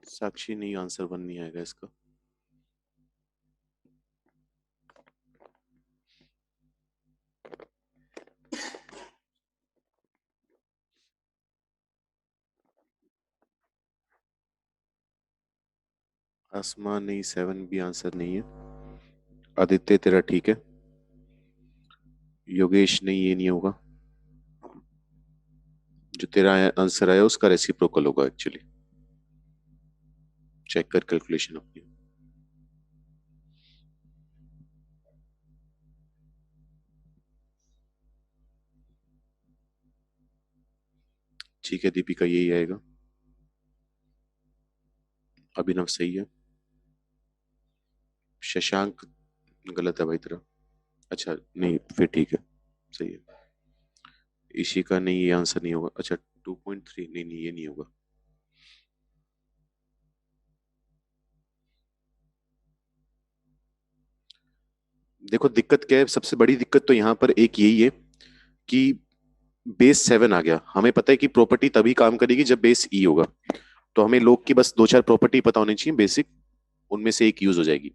साक्षी नहीं, आंसर 1 नहीं आएगा इसका। आसमान नहीं, 7 भी आंसर नहीं है। आदित्य तेरा ठीक है। योगेश नहीं, ये नहीं होगा। जो तेरा आंसर आया उसका रेसिप्रोकल होगा एक्चुअली। चेक कर कैलकुलेशन अपनी। ठीक है दीपिका, यही आएगा। अभिनव सही है। शशांक गलत है भाई तेरा। अच्छा नहीं, फिर ठीक है, सही है। इशिका नहीं, ये आंसर नहीं होगा। अच्छा 2.3, नहीं नहीं, ये नहीं होगा। देखो दिक्कत क्या है, सबसे बड़ी दिक्कत तो यहाँ पर एक यही है कि बेस 7 आ गया। हमें पता है कि प्रॉपर्टी तभी काम करेगी जब बेस ई होगा। तो हमें लोग की बस दो चार प्रॉपर्टी पता होनी चाहिए बेसिक, उनमें से एक यूज हो जाएगी।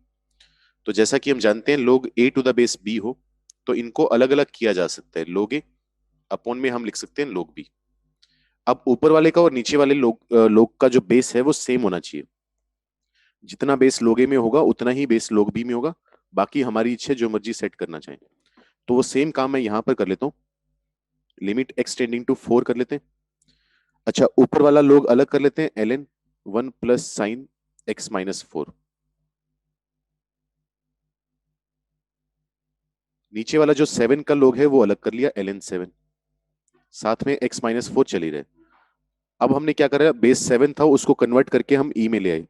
तो जैसा कि हम जानते हैं लोग ए टू द बेस बी हो, तो इनको अलग अलग किया जा सकता है। लोग ए अपॉन में हम लिख सकते हैं लोग बी। अब ऊपर वाले का और नीचे वाले लोग का जो बेस है वो सेम होना चाहिए। जितना बेस लोगे में होगा उतना ही बेस लोग बी में होगा। बाकी हमारी इच्छा है, जो मर्जी सेट करना चाहें। तो वो सेम काम मैं यहां पर कर लेता हूँ। लिमिट एक्स टेंडिंग टू 4 कर लेते हैं। अच्छा ऊपर वाला लोग अलग कर लेते हैं, एल एन 1 + sin x - 4। नीचे वाला जो 7 का लोग है वो अलग कर लिया, ln 7। साथ में x - 4 चल ही रहे। अब हमने क्या करा, बेस 7 था उसको कन्वर्ट करके हम ई में ले आए।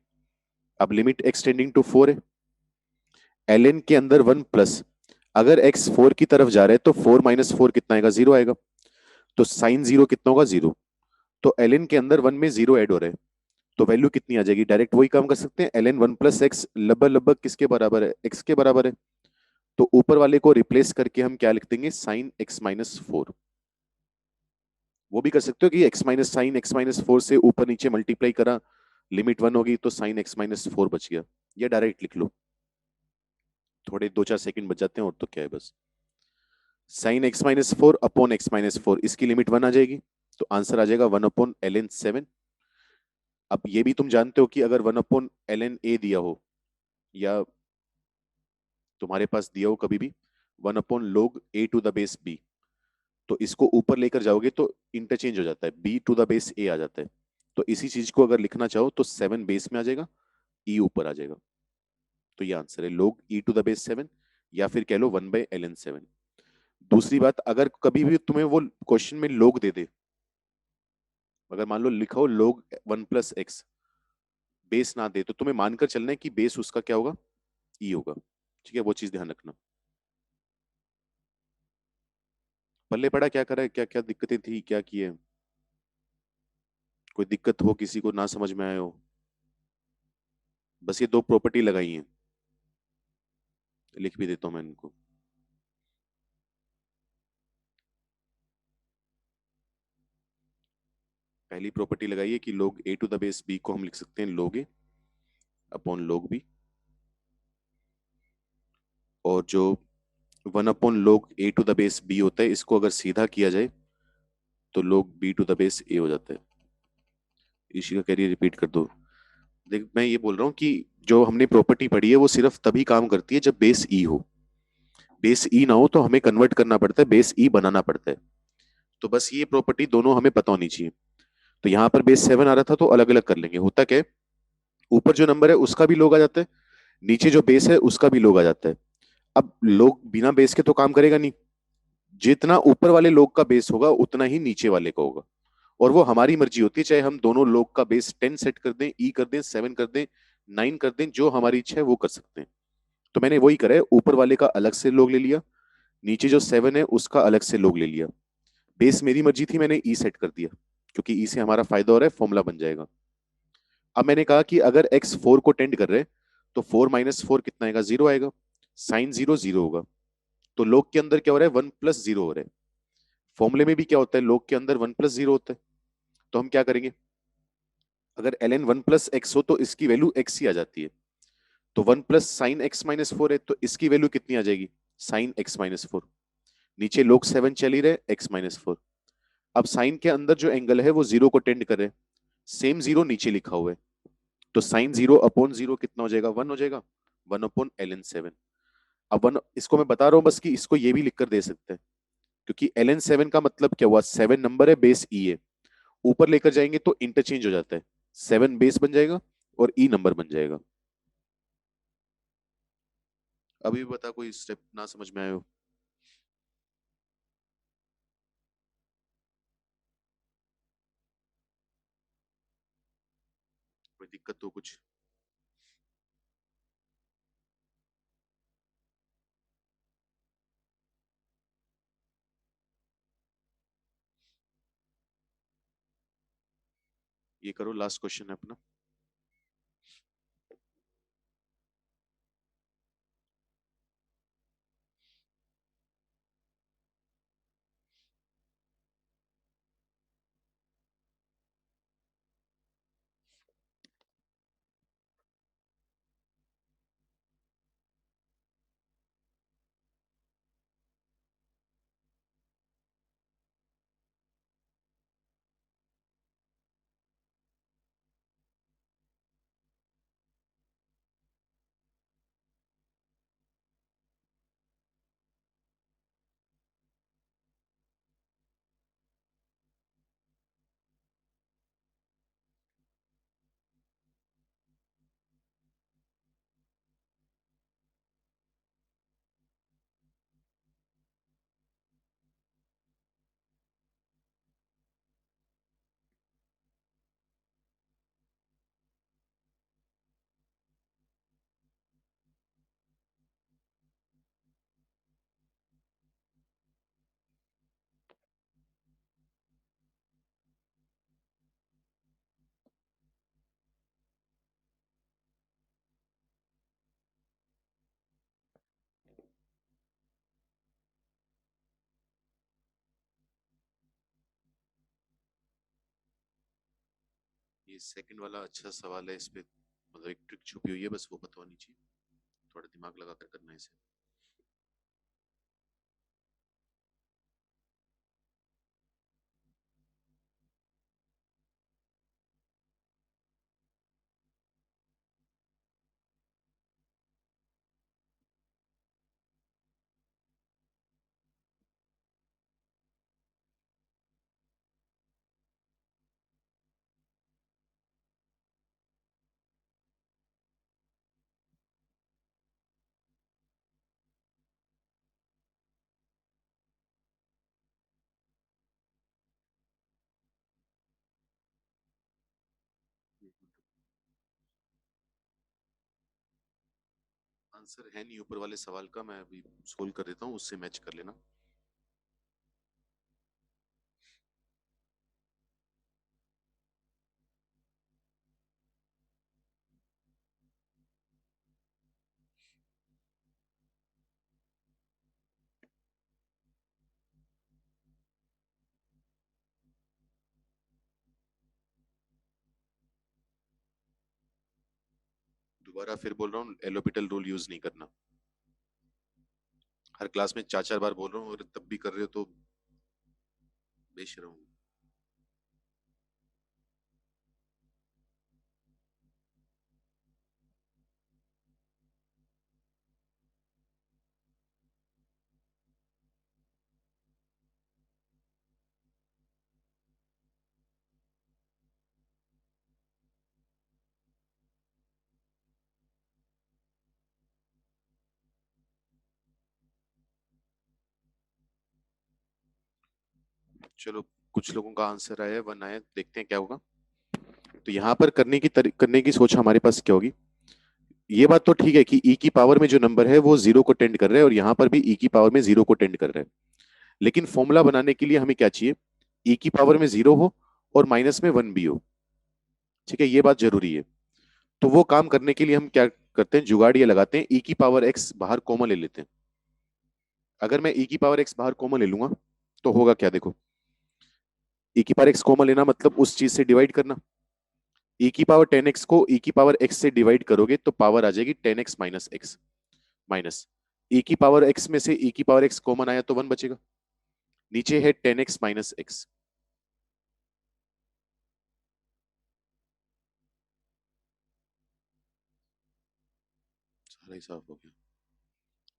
अब लिमिट एक्स टेंडिंग टू 4 है। ln के अंदर 1 अगर x 4 की तरफ जा रहा है तो 4 - 4 कितना आएगा, 0 आएगा। तो साइन 0 कितना होगा, 0। तो ln के अंदर 1 में 0 ऐड हो रहा है, तो वैल्यू कितनी आ जाएगी। डायरेक्ट वही काम कर सकते हैं, ln 1 + x लगभग लगभग किसके बराबर है, x के बराबर है। तो ऊपर वाले को रिप्लेस करके हम क्या लिख देंगे, साइन x - 4। वो भी कर सकते हो कि x - sin x - 4 से ऊपर नीचे मल्टीप्लाई करा, लिमिट 1 होगी तो साइन x - 4 बच गया। ये डायरेक्ट लिख लो, थोड़े 2 4 सेकंड बच जाते हैं और तो क्या है बस। साइन x - 4 अपॉन x - 4, इसकी लिमिट 1 आ जाएगी। तो आंसर आ जाएगा 1/ln 7। अब ये भी तुम जानते हो कि अगर 1/ln a दिया हो या तुम्हारे पास दिया हो कभी भी 1/log a to the base b, तो इसको ऊपर लेकर जाओगे तो इंटरचेंज हो जाता है, b to the base a आ जाता है। तो इसी चीज को अगर लिखना चाहो तो 7 बेस में आ जाएगा, ई ऊपर आ जाएगा। तो ये आंसर है, लोग e to the base 7, या फिर कह लो 1/ln 7। दूसरी बात, अगर कभी भी तुम्हें वो क्वेश्चन में लोग दे दे, अगर मान लो लिखा हो लोग 1 + x, बेस ना दे, तो तुम्हें मानकर चलना है कि बेस उसका क्या होगा, ई होगा। ठीक है, वो चीज ध्यान रखना। पल्ले पड़ा क्या करा है, क्या क्या दिक्कतें थी, क्या किए। कोई दिक्कत हो, किसी को ना समझ में आए हो। बस ये दो प्रॉपर्टी लगाई हैं, लिख भी देता हूं मैं इनको। पहली प्रॉपर्टी लगाई है कि लोग a to the base b को हम लिख सकते हैं लोग ए अपॉन लोग बी। और जो 1/log a to the base b होता है, इसको अगर सीधा किया जाए तो लोग b to the base a हो जाता है। इसी का कैरियर रिपीट कर दो। देख मैं ये बोल रहा हूँ कि जो हमने प्रॉपर्टी पढ़ी है वो सिर्फ तभी काम करती है जब बेस ई हो। बेस ई ना हो तो हमें कन्वर्ट करना पड़ता है, बेस ई बनाना पड़ता है। तो बस ये प्रॉपर्टी दोनों हमें पता होनी चाहिए। तो यहाँ पर बेस 7 आ रहा था तो अलग अलग कर लेंगे। होता क्या है, ऊपर जो नंबर है उसका भी लोग आ जाता है, नीचे जो बेस है उसका भी लोग आ जाता है। अब लोग बिना बेस के तो काम करेगा नहीं। जितना ऊपर वाले लोग का बेस होगा उतना ही नीचे वाले का होगा। और वो हमारी मर्जी होती है, चाहे हम दोनों लोग का बेस 10 सेट कर दें, ई कर दें, 7 कर दें, 9 कर दें, जो हमारी इच्छा है वो कर सकते हैं। तो मैंने वही करा है, ऊपर वाले का अलग से लोग ले लिया, नीचे जो 7 है उसका अलग से लोग ले लिया। बेस मेरी मर्जी थी, मैंने ई सेट कर दिया, क्योंकि ई से हमारा फायदा हो रहा है, फॉर्मूला बन जाएगा। अब मैंने कहा कि अगर x 4 को टेंड कर रहे हैं तो 4 - 4 कितना आएगा, 0 आएगा। साइन 0 0 होगा। तो लोग के अंदर क्या हो रहा है, 1 + 0 हो रहा है। फॉर्मूले में भी क्या होता है, लोग के अंदर 1 + 0 होता है। तो हम क्या करेंगे, अगर ln 1 + x हो तो इसकी वैल्यू x ही आ जाती है। तो 1 + sin x - 4 है तो इसकी वैल्यू कितनी आ जाएगी? sin x - 4। नीचे लोग 7 चल ही रहे, x - 4। अब साइन के अंदर जो एंगल है वो जीरो को टेंड कर रहे हैं, सेम जीरो नीचे लिखा हुआ है। तो sin 0/0 कितना हो जाएगा? 1 हो जाएगा, 1/ln 7। अब वन इसको मैं बता रहा हूं बस कि इसको ये भी लिखकर दे सकते हैं, क्योंकि ln 7 का मतलब क्या हुआ? 7 नंबर है, बेस ई है। ऊपर लेकर जाएंगे तो इंटरचेंज हो जाता है, 7 बेस बन जाएगा और ई नंबर बन जाएगा। अभी भी बता, कोई स्टेप ना समझ में आए हो? कोई दिक्कत तो कुछ? ये करो, लास्ट क्वेश्चन है अपना। ये सेकंड वाला अच्छा सवाल है, इस पे मतलब एक ट्रिक छुपी हुई है, बस वो पता होनी चाहिए। थोड़ा दिमाग लगा कर करना है इसे। आंसर है नहीं ऊपर वाले सवाल का, मैं अभी सोल्व कर देता हूँ, उससे मैच कर लेना। दोबारा फिर बोल रहा हूँ, एलोपिटल रूल यूज नहीं करना। हर क्लास में 4 4 बार बोल रहा हूँ और तब भी कर रहे हो तो बेशरम हूँ। चलो, कुछ लोगों का आंसर आया है, 1 आया, देखते हैं क्या होगा। तो यहाँ पर करने की सोच हमारे पास क्या होगी? ये बात तो ठीक है कि ई की पावर में जो नंबर है वो जीरो को टेंड कर रहा है, और यहाँ पर भी ई की पावर में जीरो को टेंड कर रहा है। लेकिन फॉर्मूला बनाने के लिए हमें क्या चाहिए? ई की पावर में जीरो हो और माइनस में 1 भी हो। ठीक है, ये बात जरूरी है। तो वो काम करने के लिए हम क्या करते हैं? जुगाड़ ये लगाते हैं, ई की पावर एक्स बाहर कॉमन ले लेते हैं। अगर मैं ई की पावर एक्स बाहर कॉमन ले लूंगा तो होगा क्या? देखो, ई की पावर एक्स कॉमन लेना मतलब उस चीज से डिवाइड करना। e की पावर 10x को e की पावर x से डिवाइड करोगे तो पावर आ जाएगी 10x minus x minus e की पावर x में से e की पावर x कॉमन आया तो 1 बचेगा, नीचे है 10x माइनस x। सारा ही साफ हो गया।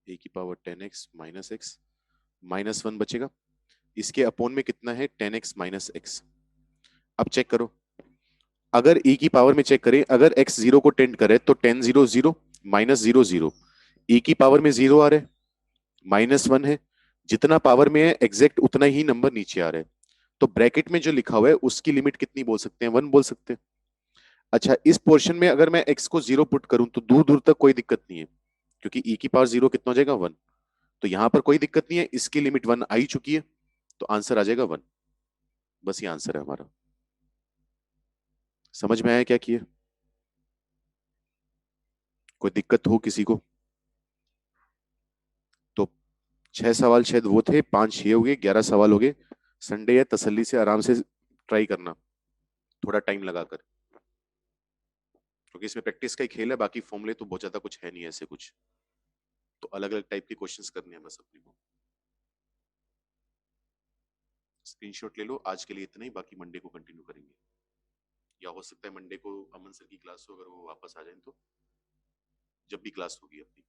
e की power 10x minus x minus 1 बचेगा, इसके अपोन में कितना है 10x माइनस x। अब चेक करो, अगर e की पावर में चेक करें, अगर x 0 को टेंड करे तो 10 0 0 माइनस 0 0, e की पावर में 0 आ रहा है, माइनस 1 है, जितना पावर में है एग्जैक्ट उतना ही नंबर नीचे आ रहा है, तो ब्रैकेट में जो लिखा हुआ है उसकी लिमिट कितनी बोल सकते हैं, 1 बोल सकते हैं। अच्छा, इस पोर्शन में अगर मैं x को 0 पुट करूं तो दूर दूर तक कोई दिक्कत नहीं है, क्योंकि e की पावर 0 कितना हो जाएगा 1, तो यहां पर कोई दिक्कत नहीं है, इसकी लिमिट 1 आ ही चुकी है, तो आंसर आ जाएगा 1। बस ये आंसर है हमारा। समझ में आया क्या किए? कोई दिक्कत हो किसी को तो? 6 सवाल शायद वो थे, 5 ये हो गए, 11 सवाल हो गए। संडे है, तसल्ली से आराम से ट्राई करना, थोड़ा टाइम लगाकर, क्योंकि इसमें प्रैक्टिस का ही खेल है, बाकी फॉर्मूले तो बहुत ज्यादा कुछ है नहीं ऐसे कुछ, तो अलग अलग टाइप के क्वेश्चंस करने हैं बस अपने को। स्क्रीनशॉट ले लो, आज के लिए इतना ही, बाकी मंडे को कंटिन्यू करेंगे, या हो सकता है मंडे को अमन सर की क्लास हो, अगर वो वापस आ जाए तो, जब भी क्लास होगी अपनी।